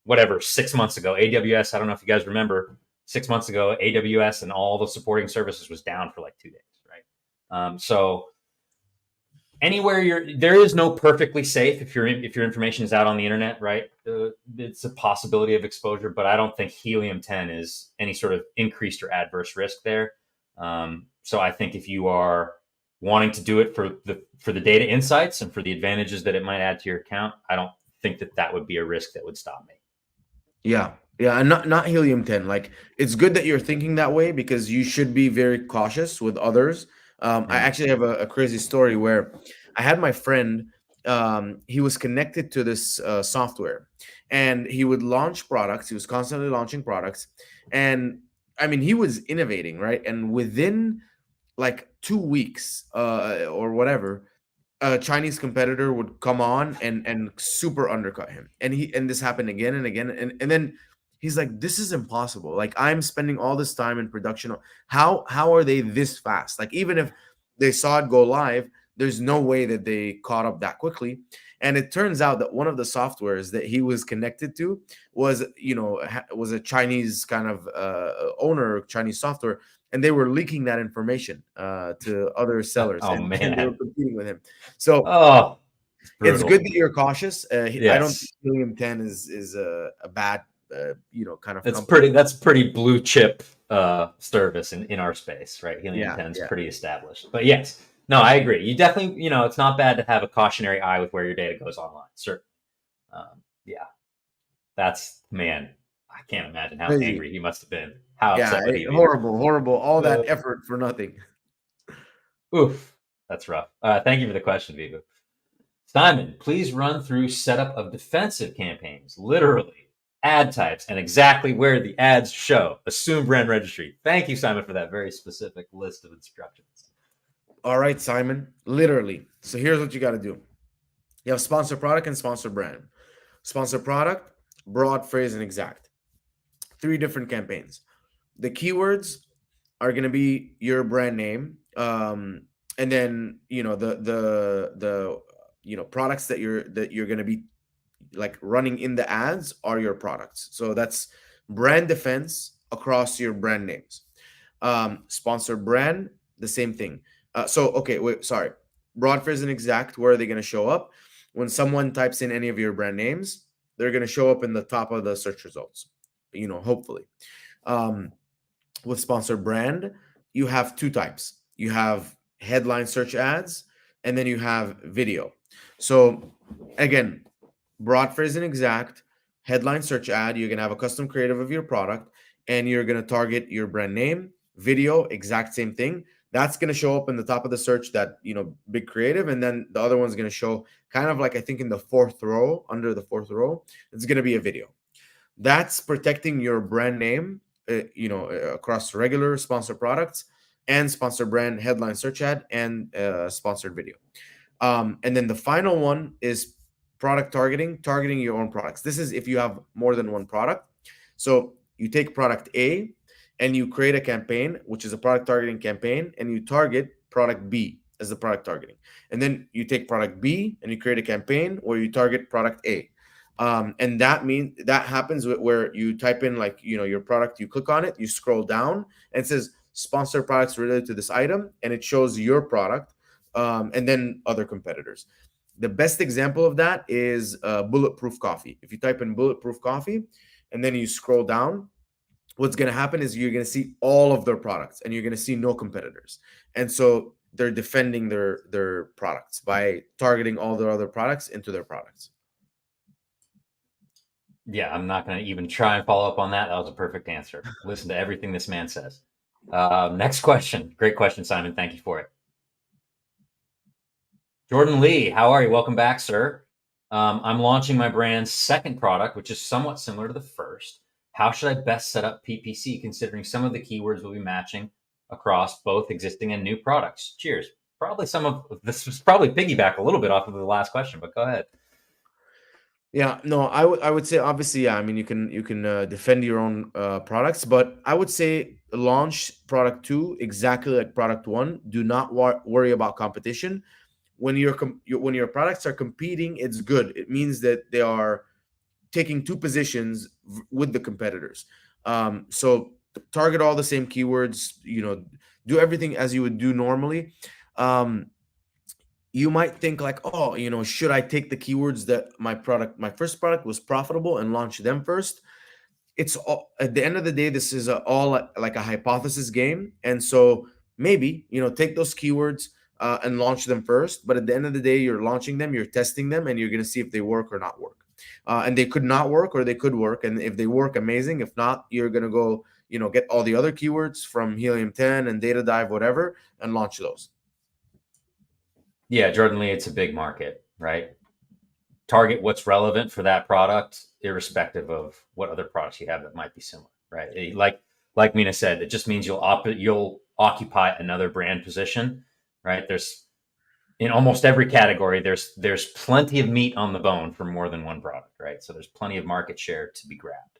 whatever, 6 months ago. AWS, I don't know if you guys remember, 6 months ago, AWS and all the supporting services was down for like 2 days, right? So anywhere there is no perfectly safe if your information is out on the internet, right? It's a possibility of exposure, but I don't think Helium 10 is any sort of increased or adverse risk there. So I think if you are wanting to do it for the data insights and for the advantages that it might add to your account, I don't think that would be a risk that would stop me. Yeah. Yeah, and not Helium 10. Like it's good that you're thinking that way because you should be very cautious with others. I Mm. actually have a crazy story where I had my friend. He was connected to this software, and he would launch products. He was constantly launching products, and I mean, he was innovating, right? And within like 2 weeks or whatever, a Chinese competitor would come on and super undercut him. And this happened again and again. And then he's like, this is impossible. Like I'm spending all this time in production. How are they this fast? Like even if they saw it go live, there's no way that they caught up that quickly. And it turns out that one of the softwares that he was connected to was, was a Chinese kind of owner, Chinese software, and they were leaking that information to other sellers, Oh and they were man. competing with him. So Oh, it's it's good brutal. that you're cautious. I don't think Yes. Helium 10 is a bad kind of That's company. pretty blue chip service in our space, right? Helium Yeah, 10 is yeah. pretty established. But yes, no, I agree. You definitely, it's not bad to have a cautionary eye with where your data goes online. Certainly. Yeah, that's, man, I can't imagine how Crazy. angry he must have been. How Yeah, upset would he be? horrible, horrible. All that effort for nothing. Oof, that's rough. Thank you for the question, Viva. Simon, please run through setup of defensive campaigns, literally, ad types, and exactly where the ads show. Assume brand registry. Thank you, Simon, for that very specific list of instructions. All right, Simon. Literally. So here's what you got to do. You have sponsor product and sponsor brand. Sponsor product, broad, phrase, and exact. 3 different campaigns. The keywords are going to be your brand name, and then the products that you're going to be like running in the ads are your products. So that's brand defense across your brand names. Sponsor brand, the same thing. So okay, wait, sorry. Broad, phrase, and exact. Where are they going to show up? When someone types in any of your brand names, they're going to show up in the top of the search results. Hopefully. Um, with sponsored brand, you have 2 types. You have headline search ads, and then you have video. So again, broad, phrase, and exact. Headline search ad, you're gonna have a custom creative of your product, and you're gonna target your brand name. Video, exact same thing. That's gonna show up in the top of the search, that big creative, and then the other one's gonna show kind of like, I think, in the 4th row, under the 4th row, it's gonna be a video. That's protecting your brand name, across regular sponsor products and sponsored brand, headline search ad, and sponsored video. And then the final one is product targeting, targeting your own products. This is if you have more than one product. So you take product A and you create a campaign, which is a product targeting campaign, and you target product B as the product targeting. And then you take product B and you create a campaign where you target product A. And that means that happens where you type in like, your product, you click on it, you scroll down, and it says sponsor products related to this item, and it shows your product, and then other competitors. The best example of that is bulletproof coffee. If you type in bulletproof coffee and then you scroll down, what's going to happen is you're going to see all of their products and you're going to see no competitors. And so they're defending their products by targeting all their other products into their products. Yeah, I'm not going to even try and follow up on that. That was a perfect answer. Listen to everything this man says. Next question. Great question, Simon. Thank you for it. Jordan Lee, how are you? Welcome back, sir. I'm launching my brand's second product, which is somewhat similar to the first. How should I best set up PPC considering some of the keywords will be matching across both existing and new products? Cheers. Probably some of this was probably piggyback a little bit off of the last question, but go ahead. Yeah, no, I would say obviously, yeah. I mean, you can defend your own products, but I would say launch product two exactly like product one. Do not worry about competition. When when your products are competing, it's good. It means that they are taking two positions with the competitors. So target all the same keywords. Do everything as you would do normally. You might think like, oh, should I take the keywords that my first product was profitable and launch them first? It's all, at the end of the day, this is all like a hypothesis game. And so maybe, take those keywords and launch them first. But at the end of the day, you're launching them, you're testing them, and you're going to see if they work or not work. And they could not work or they could work. And if they work, amazing. If not, you're going to go, get all the other keywords from Helium 10 and Data Dive, whatever, and launch those. Yeah, Jordan Lee, it's a big market, right? Target what's relevant for that product, irrespective of what other products you have that might be similar, right? Like Mina said, it just means you'll occupy another brand position, right? There's in almost every category, there's plenty of meat on the bone for more than one product, right? So there's plenty of market share to be grabbed.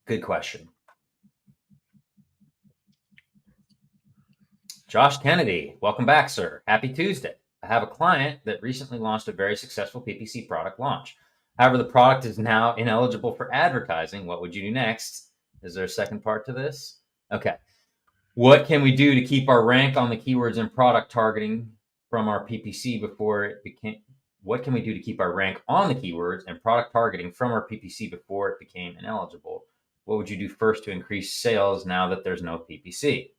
Good question. Josh Kennedy, welcome back, sir. Happy Tuesday. I have a client that recently launched a very successful PPC product launch. However, the product is now ineligible for advertising. What would you do next? Is there a second part to this? Okay. What can we do to keep our rank on the keywords and product targeting from our PPC before it became? What can we do to keep our rank on the keywords and product targeting from our PPC before it became ineligible? What would you do first to increase sales now that there's no PPC?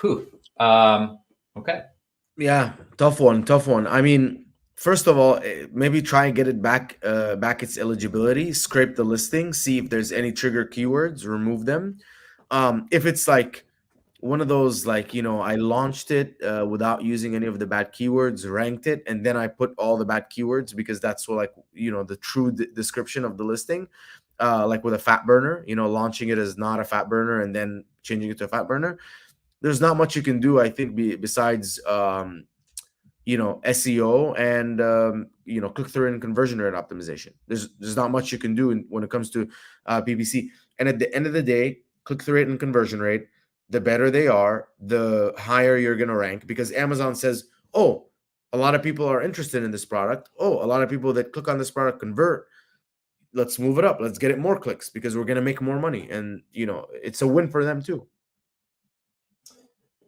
Whew. Okay. Yeah, tough one. I mean, first of all, maybe try and get it back its eligibility, scrape the listing, see if there's any trigger keywords, remove them. If it's like one of those, like, I launched it without using any of the bad keywords, ranked it, and then I put all the bad keywords because that's what, like, the true description of the listing, like with a fat burner, launching it as not a fat burner and then changing it to a fat burner. There's not much you can do, I think, besides SEO and click through and conversion rate optimization. There's not much you can do when it comes to PPC. And at the end of the day, click through rate and conversion rate, the better they are, the higher you're going to rank, because Amazon says, oh, a lot of people are interested in this product. Oh, a lot of people that click on this product convert. Let's move it up. Let's get it more clicks because we're going to make more money. And, it's a win for them too.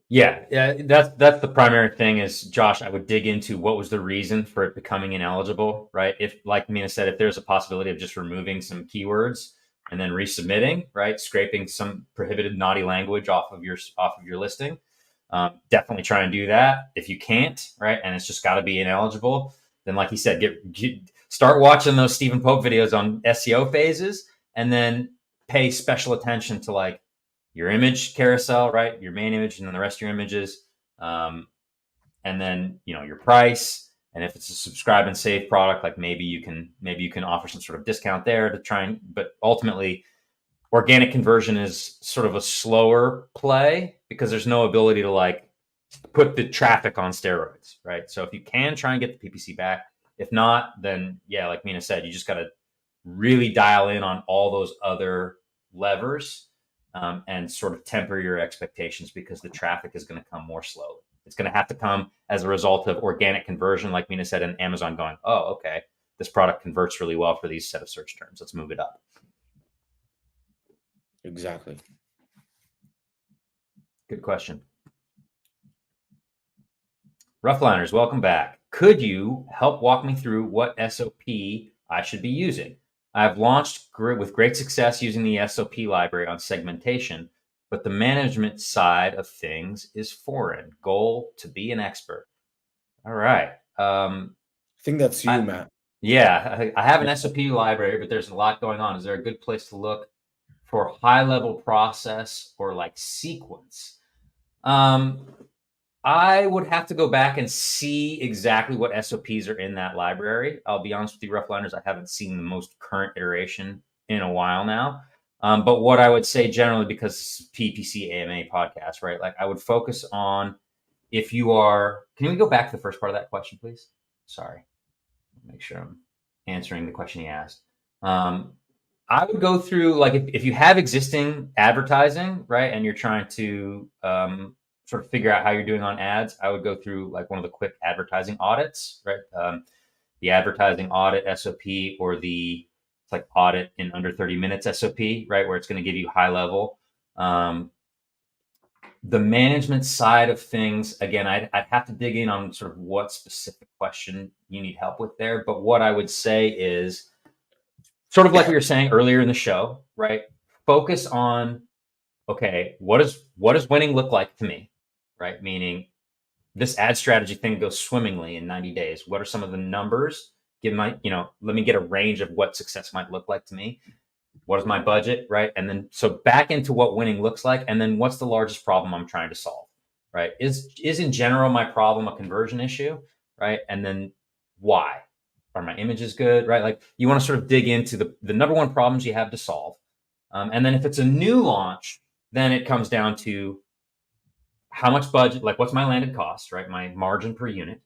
Yeah, that's the primary thing is, Josh, I would dig into what was the reason for it becoming ineligible, right? If, like Mina said, if there's a possibility of just removing some keywords and then resubmitting, right, scraping some prohibited naughty language off of your listing, definitely try and do that. If you can't, right, and it's just got to be ineligible, then like he said, start watching those Stephen Pope videos on SEO phases, and then pay special attention to like your image carousel, right? Your main image and then the rest of your images. And then, your price. And if it's a subscribe and save product, like maybe you can offer some sort of discount there to try and, but ultimately organic conversion is sort of a slower play because there's no ability to like put the traffic on steroids, right? So if you can try and get the PPC back, if not, then yeah, like Mina said, you just got to really dial in on all those other levers and sort of temper your expectations because the traffic is going to come more slowly. It's going to have to come as a result of organic conversion, like Mina said, and Amazon going, oh, okay, this product converts really well for these set of search terms. Let's move it up. Exactly. Good question. Roughliners, welcome back. Could you help walk me through what SOP I should be using? I've launched with great success using the SOP library on segmentation, but the management side of things is foreign. Goal to be an expert. All right. I think that's you, Matt. Yeah, I have an SOP library, but there's a lot going on. Is there a good place to look for high-level process or like sequence? I would have to go back and see exactly what SOPs are in that library. I'll be honest with you, Roughliners, I haven't seen the most current iteration in a while now. But what I would say generally, because it's PPC AMA podcast, right? Like I would focus on if you are. Can we go back to the first part of that question, please? Sorry. Make sure I'm answering the question he asked. I would go through like if you have existing advertising, right, and you're trying to sort of figure out how you're doing on ads, I would go through like one of the quick advertising audits, right? The advertising audit SOP or the it's like audit in under 30 minutes SOP, right? Where it's going to give you high level. The management side of things, again, I'd have to dig in on sort of what specific question you need help with there. But what I would say is sort of like we were saying earlier in the show, right? Focus on, okay, what does winning look like to me, right? Meaning this ad strategy thing goes swimmingly in 90 days. What are some of the numbers? Let me get a range of what success might look like to me. What is my budget, right? And then so back into what winning looks like, and then what's the largest problem I'm trying to solve, right? Is in general my problem a conversion issue, right? And then why? Are my images good, right? Like you want to sort of dig into the number one problems you have to solve. And then if it's a new launch, then it comes down to how much budget, like what's my landed cost, right? My margin per unit.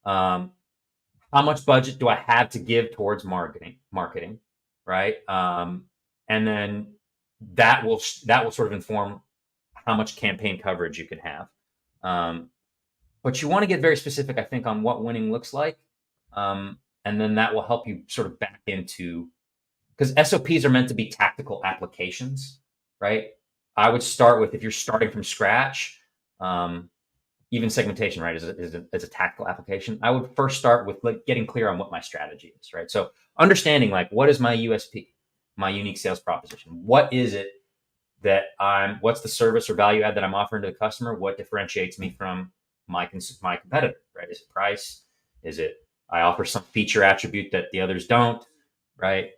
How much budget do I have to give towards marketing, right? And then that will sort of inform how much campaign coverage you can have. But you want to get very specific, I think, on what winning looks like. And then that will help you sort of back into, because SOPs are meant to be tactical applications, right? I would start with, if you're starting from scratch, even segmentation, right, is a tactical application. I would first start with like getting clear on what my strategy is, right? So understanding like what is my USP, my unique sales proposition. What is it that what's the service or value add that I'm offering to the customer? What differentiates me from my competitor, right? Is it price? Is it I offer some feature attribute that the others don't, right?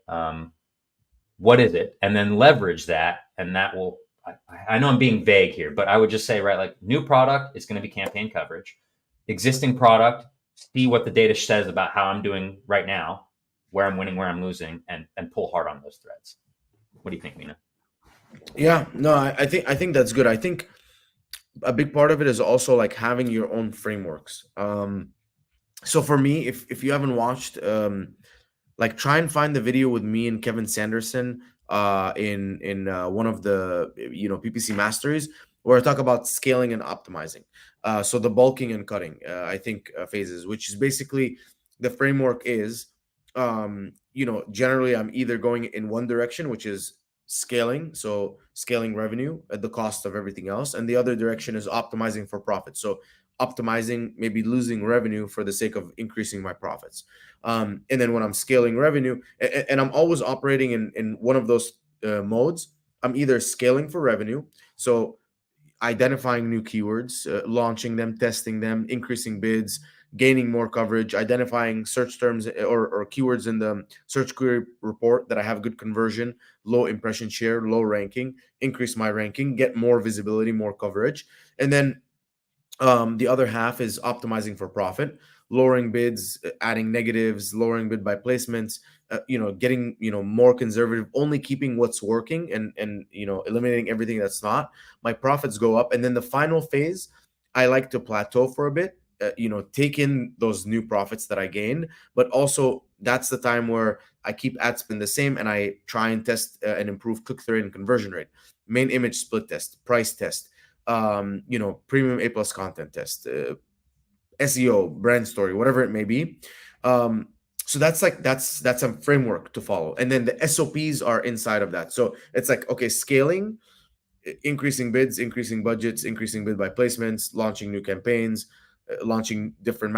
What is it? And then leverage that. And that will, I know I'm being vague here, but I would just say, right, like new product is going to be campaign coverage. Existing product, see what the data says about how I'm doing right now, where I'm winning, where I'm losing, and pull hard on those threads. What do you think, Mina? Yeah, no, I think that's good. I think a big part of it is also like having your own frameworks. So for me, if you haven't watched, like try and find the video with me and Kevin Sanderson in one of the PPC masteries where I talk about scaling and optimizing. So the bulking and cutting, I think phases, which is basically the framework is, generally I'm either going in one direction, which is scaling, so scaling revenue at the cost of everything else, and the other direction is optimizing for profit. So optimizing, maybe losing revenue for the sake of increasing my profits. And then when I'm scaling revenue, and I'm always operating in one of those modes, I'm either scaling for revenue, so identifying new keywords, launching them, testing them, increasing bids, gaining more coverage, identifying search terms or keywords in the search query report that I have good conversion, low impression share, low ranking, increase my ranking, get more visibility, more coverage. And then the other half is optimizing for profit, lowering bids, adding negatives, lowering bid by placements, getting more conservative, only keeping what's working, and eliminating everything that's not, my profits go up. And then the final phase, I like to plateau for a bit, take in those new profits that I gain, but also that's the time where I keep ad spend the same, and I try and test and improve click-through rate and conversion rate, main image split test, price test, premium A plus content test, SEO, brand story, whatever it may be. So that's a framework to follow, and then the SOPs are inside of that. So it's like, okay, scaling, increasing bids, increasing budgets, increasing bid by placements, launching new campaigns, launching different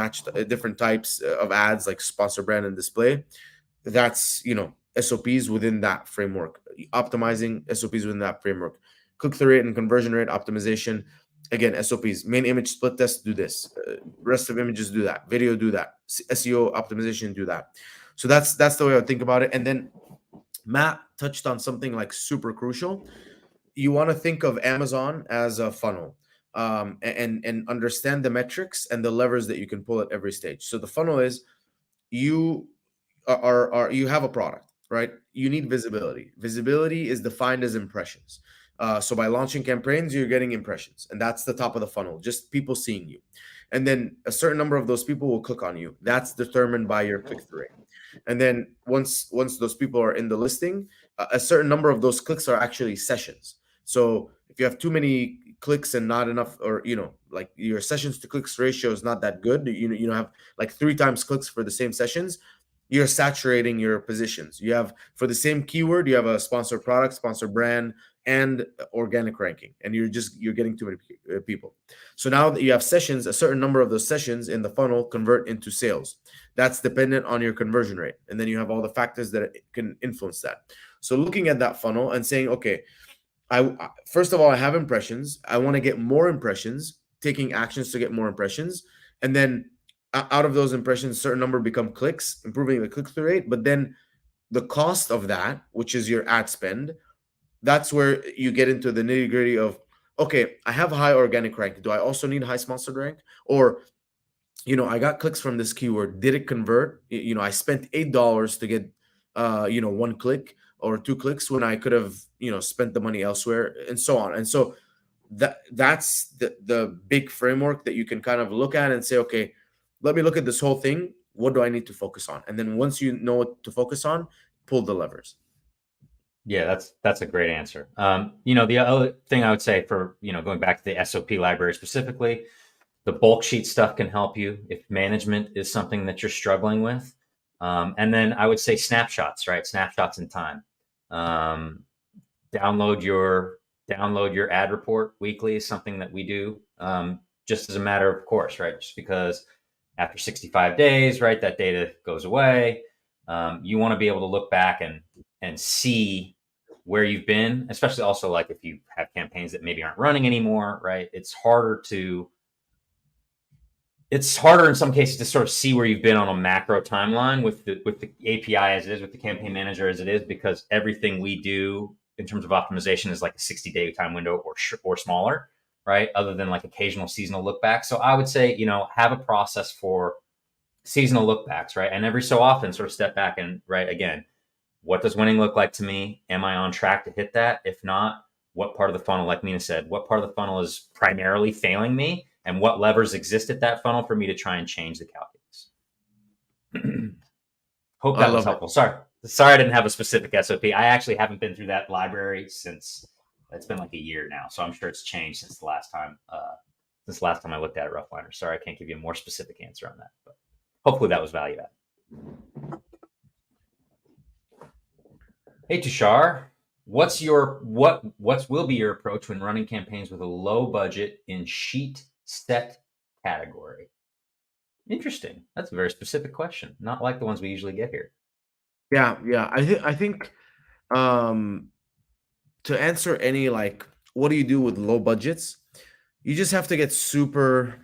types of ads like sponsor brand and display. That's SOPs within that framework, optimizing SOPs within that framework. Click-through rate and conversion rate optimization, again, SOPs, main image split test, do this, rest of images, do that, video, do that, SEO optimization, do that. So that's the way I would think about it. And then Matt touched on something like super crucial. You want to think of Amazon as a funnel, and understand the metrics and the levers that you can pull at every stage. So the funnel is, you you have a product, right? You need visibility. Visibility is defined as impressions. So by launching campaigns, you're getting impressions, and that's the top of the funnel, just people seeing you. And then a certain number of those people will click on you. That's determined by your click-through rate. And then once those people are in the listing, a certain number of those clicks are actually sessions. So if you have too many clicks and not enough, or like your sessions to clicks ratio is not that good, you have like 3 times clicks for the same sessions, you're saturating your positions. You have, for the same keyword, you have a sponsored product, sponsored brand, and organic ranking, and you're getting too many people. So now that you have sessions, a certain number of those sessions in the funnel convert into sales. That's dependent on your conversion rate, and then you have all the factors that can influence that. So looking at that funnel and saying, okay, first of all, I have impressions. I want to get more impressions, taking actions to get more impressions, and then out of those impressions, a certain number become clicks, improving the click-through rate. But then the cost of that, which is your ad spend, that's where you get into the nitty-gritty of, okay, I have a high organic rank. Do I also need a high sponsored rank? Or, I got clicks from this keyword. Did it convert? I spent $8 to get, 1 click or 2 clicks when I could have, spent the money elsewhere, and so on. And so that's the big framework that you can kind of look at and say, okay, let me look at this whole thing. What do I need to focus on? And then once you know what to focus on, pull the levers. Yeah, that's a great answer. The other thing I would say, for going back to the SOP library specifically, the bulk sheet stuff can help you if management is something that you're struggling with. And then I would say snapshots, right? Snapshots in time. Download your ad report weekly is something that we do, just as a matter of course, right? Just because after 65 days, right, that data goes away. You want to be able to look back and see where you've been, especially also like if you have campaigns that maybe aren't running anymore, right? It's harder in some cases to sort of see where you've been on a macro timeline with the API as it is, with the campaign manager as it is, because everything we do in terms of optimization is like a 60-day time window or smaller, right? Other than like occasional seasonal look back. So I would say, have a process for seasonal look backs, right? And every so often sort of step back and, right, again, what does winning look like to me? Am I on track to hit that? If not, what part of the funnel, like Mina said, what part of the funnel is primarily failing me, and what levers exist at that funnel for me to try and change the calculus? Hope that was helpful. Sorry I didn't have a specific SOP. I actually haven't been through that library since, it's been like a year now, so I'm sure it's changed since the last time I looked at it, Roughliner. Sorry, I can't give you a more specific answer on that, but hopefully that was value add. Hey Tushar, what will be your approach when running campaigns with a low budget in sheet set category? Interesting. That's a very specific question. Not like the ones we usually get here. Yeah. I think to answer any, like, what do you do with low budgets? You just have to get super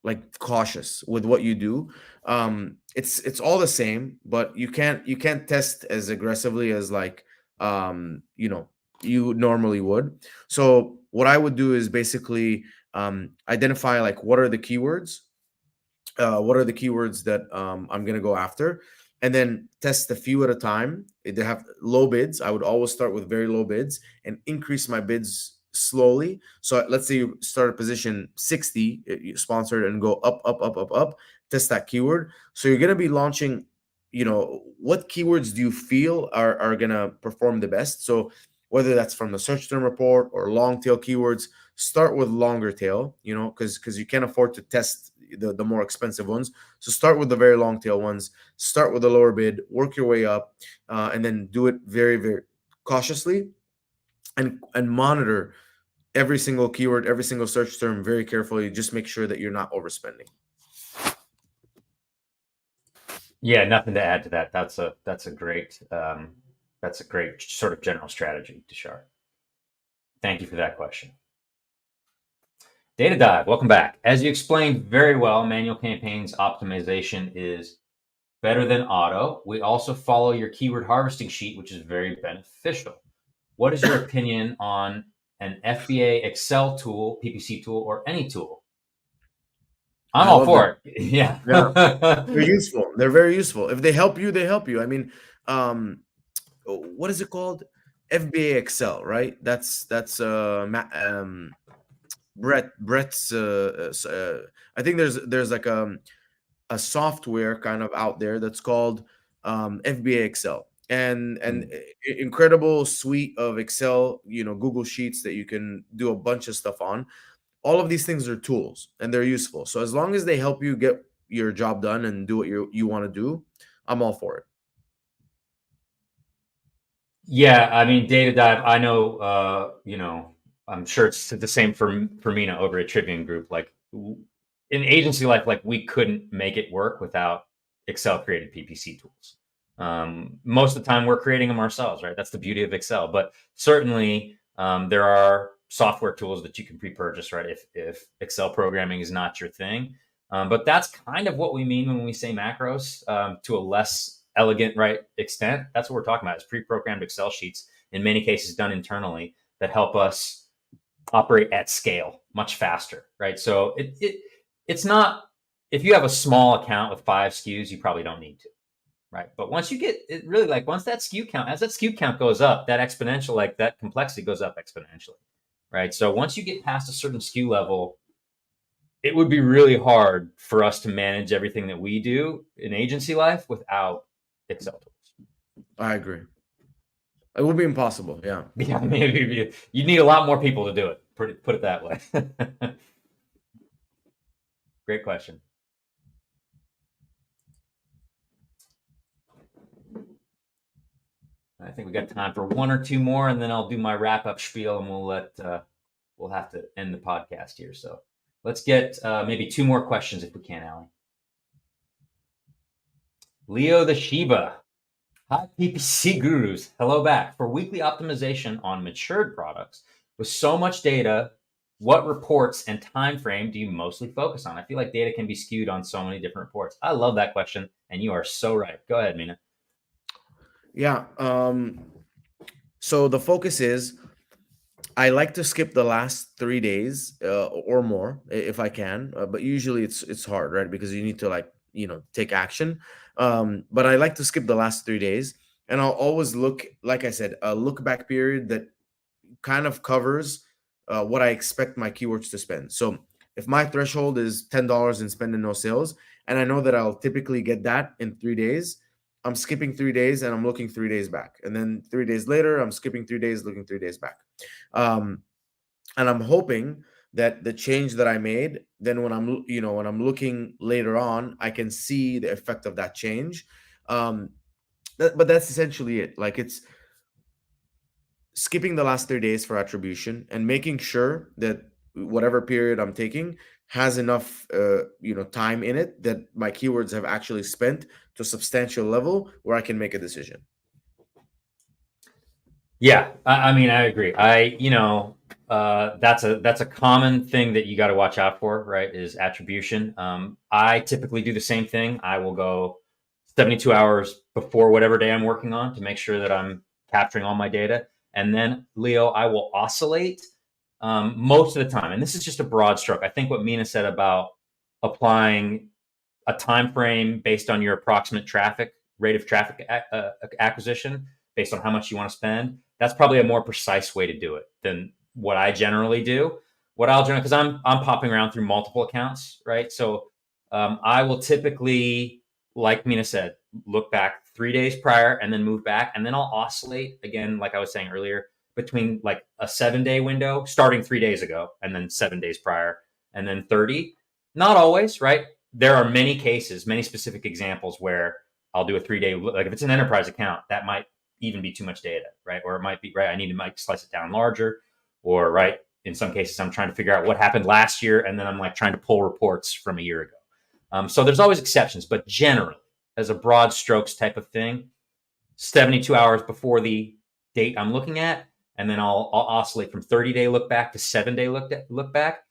like cautious with what you do. It's all the same, but you can't test as aggressively as like you normally would. So what I would do is basically identify like what are the keywords that I'm gonna go after. and then test a few at a time. They have low bids. I would always start with very low bids and increase my bids slowly. So let's say you start at position 60, you sponsored, and go up, up, up, up, up, test that keyword. So you're going to be launching, what keywords do you feel are going to perform the best? So whether that's from the search term report or long tail keywords, start with longer tail, because you can't afford to test the more expensive ones. So start with the very long tail ones, start with the lower bid, work your way up, and then do it very, very cautiously, and monitor every single keyword, every single search term very carefully. Just make sure that you're not overspending. Yeah, nothing to add to that. That's a great sort of general strategy, Tushar. Thank you for that question. Data Dive, welcome back. As you explained very well, manual campaigns optimization is better than auto. We also follow your keyword harvesting sheet, which is very beneficial. What is your opinion on an FBA Excel tool, PPC tool, or any tool? I'm I all love for that. it. Yeah. They're useful. They're very useful. If they help you, they help you. I mean, what is it called? FBA Excel, right? That's Brett's. I think there's like a software kind of out there that's called FBA Excel, and incredible suite of Excel, Google Sheets that you can do a bunch of stuff on. All of these things are tools and they're useful. So as long as they help you get your job done and do what you want to do, I'm all for it. Yeah, I mean, Data Dive, I know, I'm sure it's the same for Mina over at Trivium Group. Like in agency life, like we couldn't make it work without Excel created PPC tools. Most of the time we're creating them ourselves, right? That's the beauty of Excel. But certainly there are software tools that you can pre-purchase, right? If Excel programming is not your thing. But that's kind of what we mean when we say macros, to a less elegant, right, extent. That's what we're talking about, is pre-programmed Excel sheets, in many cases done internally, that help us operate at scale much faster, right? So it's not, if you have a small account with 5 SKUs, you probably don't need to, right? But once you get it, really, like once that SKU count, as that SKU count goes up, that exponential, like that complexity goes up exponentially, right? So once you get past a certain SKU level, it would be really hard for us to manage everything that we do in agency life without Excel tools. I agree. It would be impossible. Yeah. Yeah, maybe you need a lot more people to do it. Put it that way. Great question. I think we got time for one or two more, and then I'll do my wrap up spiel, and we'll have to end the podcast here. So let's get maybe 2 more questions if we can, Allie. Leo the Shiba. Hi, PPC gurus. Hello back. For weekly optimization on matured products, with so much data, what reports and time frame do you mostly focus on? I feel like data can be skewed on so many different reports. I love that question, and you are so right. Go ahead, Mina. Yeah. So the focus is, I like to skip the last 3 days or more if I can, but usually it's hard, right? Because you need to take action. But I like to skip the last 3 days, and I'll always look, like I said, a look back period that kind of covers what I expect my keywords to spend. So if my threshold is $10 in spend and no sales, and I know that I'll typically get that in 3 days, I'm skipping 3 days and I'm looking 3 days back. And then 3 days later, I'm skipping 3 days, looking 3 days back. Um, and I'm hoping that the change that I made, then when I'm looking later on, I can see the effect of that change. But that's essentially it. Like, it's skipping the last 3 days for attribution and making sure that whatever period I'm taking has enough time in it that my keywords have actually spent to a substantial level where I can make a decision. Yeah, I mean, I agree. That's a common thing that you got to watch out for, right? Is attribution. I typically do the same thing. I will go 72 hours before whatever day I'm working on to make sure that I'm capturing all my data. And then, Leo, I will oscillate most of the time. And this is just a broad stroke. I think what Mina said about applying a time frame based on your approximate traffic rate of traffic acquisition based on how much you want to spend. That's probably a more precise way to do it than what I generally do. What I'll generally, because I'm popping around through multiple accounts, right? So I will typically, like Mina said, look back 3 days prior and then move back, and then I'll oscillate again, like I was saying earlier, between like a 7-day window starting 3 days ago and then 7 days prior and then 30. Not always, right? There are many cases, many specific examples where I'll do a 3-day, like if it's an enterprise account, that might even be too much data, right? Or it might be, right, I need to slice it down larger, or right, in some cases, I'm trying to figure out what happened last year, and then I'm like trying to pull reports from a year ago. So there's always exceptions, but generally, as a broad strokes type of thing, 72 hours before the date I'm looking at, and then I'll oscillate from 30-day look back to 7-day look back,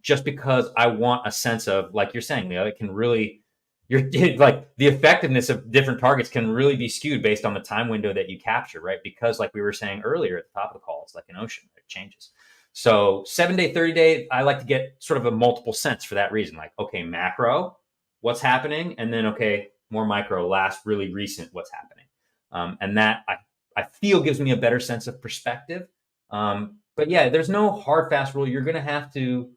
just because I want a sense of, like you're saying, Leo, it can really, like the effectiveness of different targets can really be skewed based on the time window that you capture, right? Because like we were saying earlier at the top of the call, it's like an ocean, it changes. So 7-day, 30-day, I like to get sort of a multiple sense for that reason. Like, okay, macro, what's happening? And then, okay, more micro, last really recent, what's happening? And that I feel gives me a better sense of perspective. But yeah, there's no hard, fast rule. You're going to have to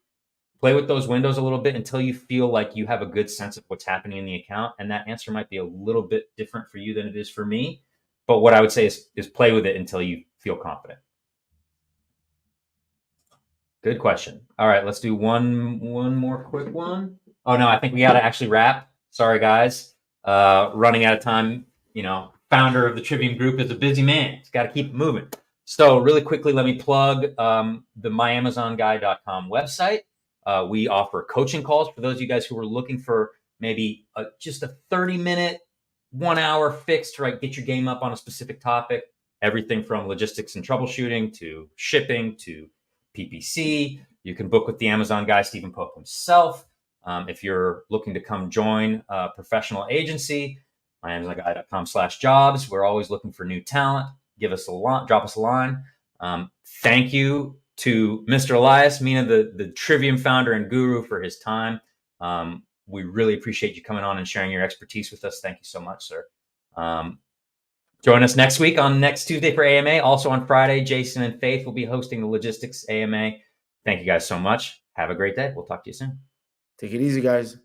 play with those windows a little bit until you feel like you have a good sense of what's happening in the account. And that answer might be a little bit different for you than it is for me. But what I would say is play with it until you feel confident. Good question. All right, let's do one more quick one. Oh no, I think we got to actually wrap. Sorry, guys. Running out of time. You know, founder of the Trivium Group is a busy man. He's got to keep it moving. So really quickly, let me plug the myamazonguy.com website. We offer coaching calls for those of you guys who are looking for maybe just a 30-minute, 1 hour fix to get your game up on a specific topic. Everything from logistics and troubleshooting to shipping to PPC. You can book with the Amazon guy, Stephen Pope himself. If you're looking to come join a professional agency, myamazonguy.com/jobs. We're always looking for new talent. Give us a line, drop us a line. Thank you to Mr. Elias, Mina, the Trivium founder and guru, for his time. We really appreciate you coming on and sharing your expertise with us. Thank you so much, sir. Join us next week on next Tuesday for AMA. Also on Friday, Jason and Faith will be hosting the Logistics AMA. Thank you guys so much. Have a great day. We'll talk to you soon. Take it easy, guys.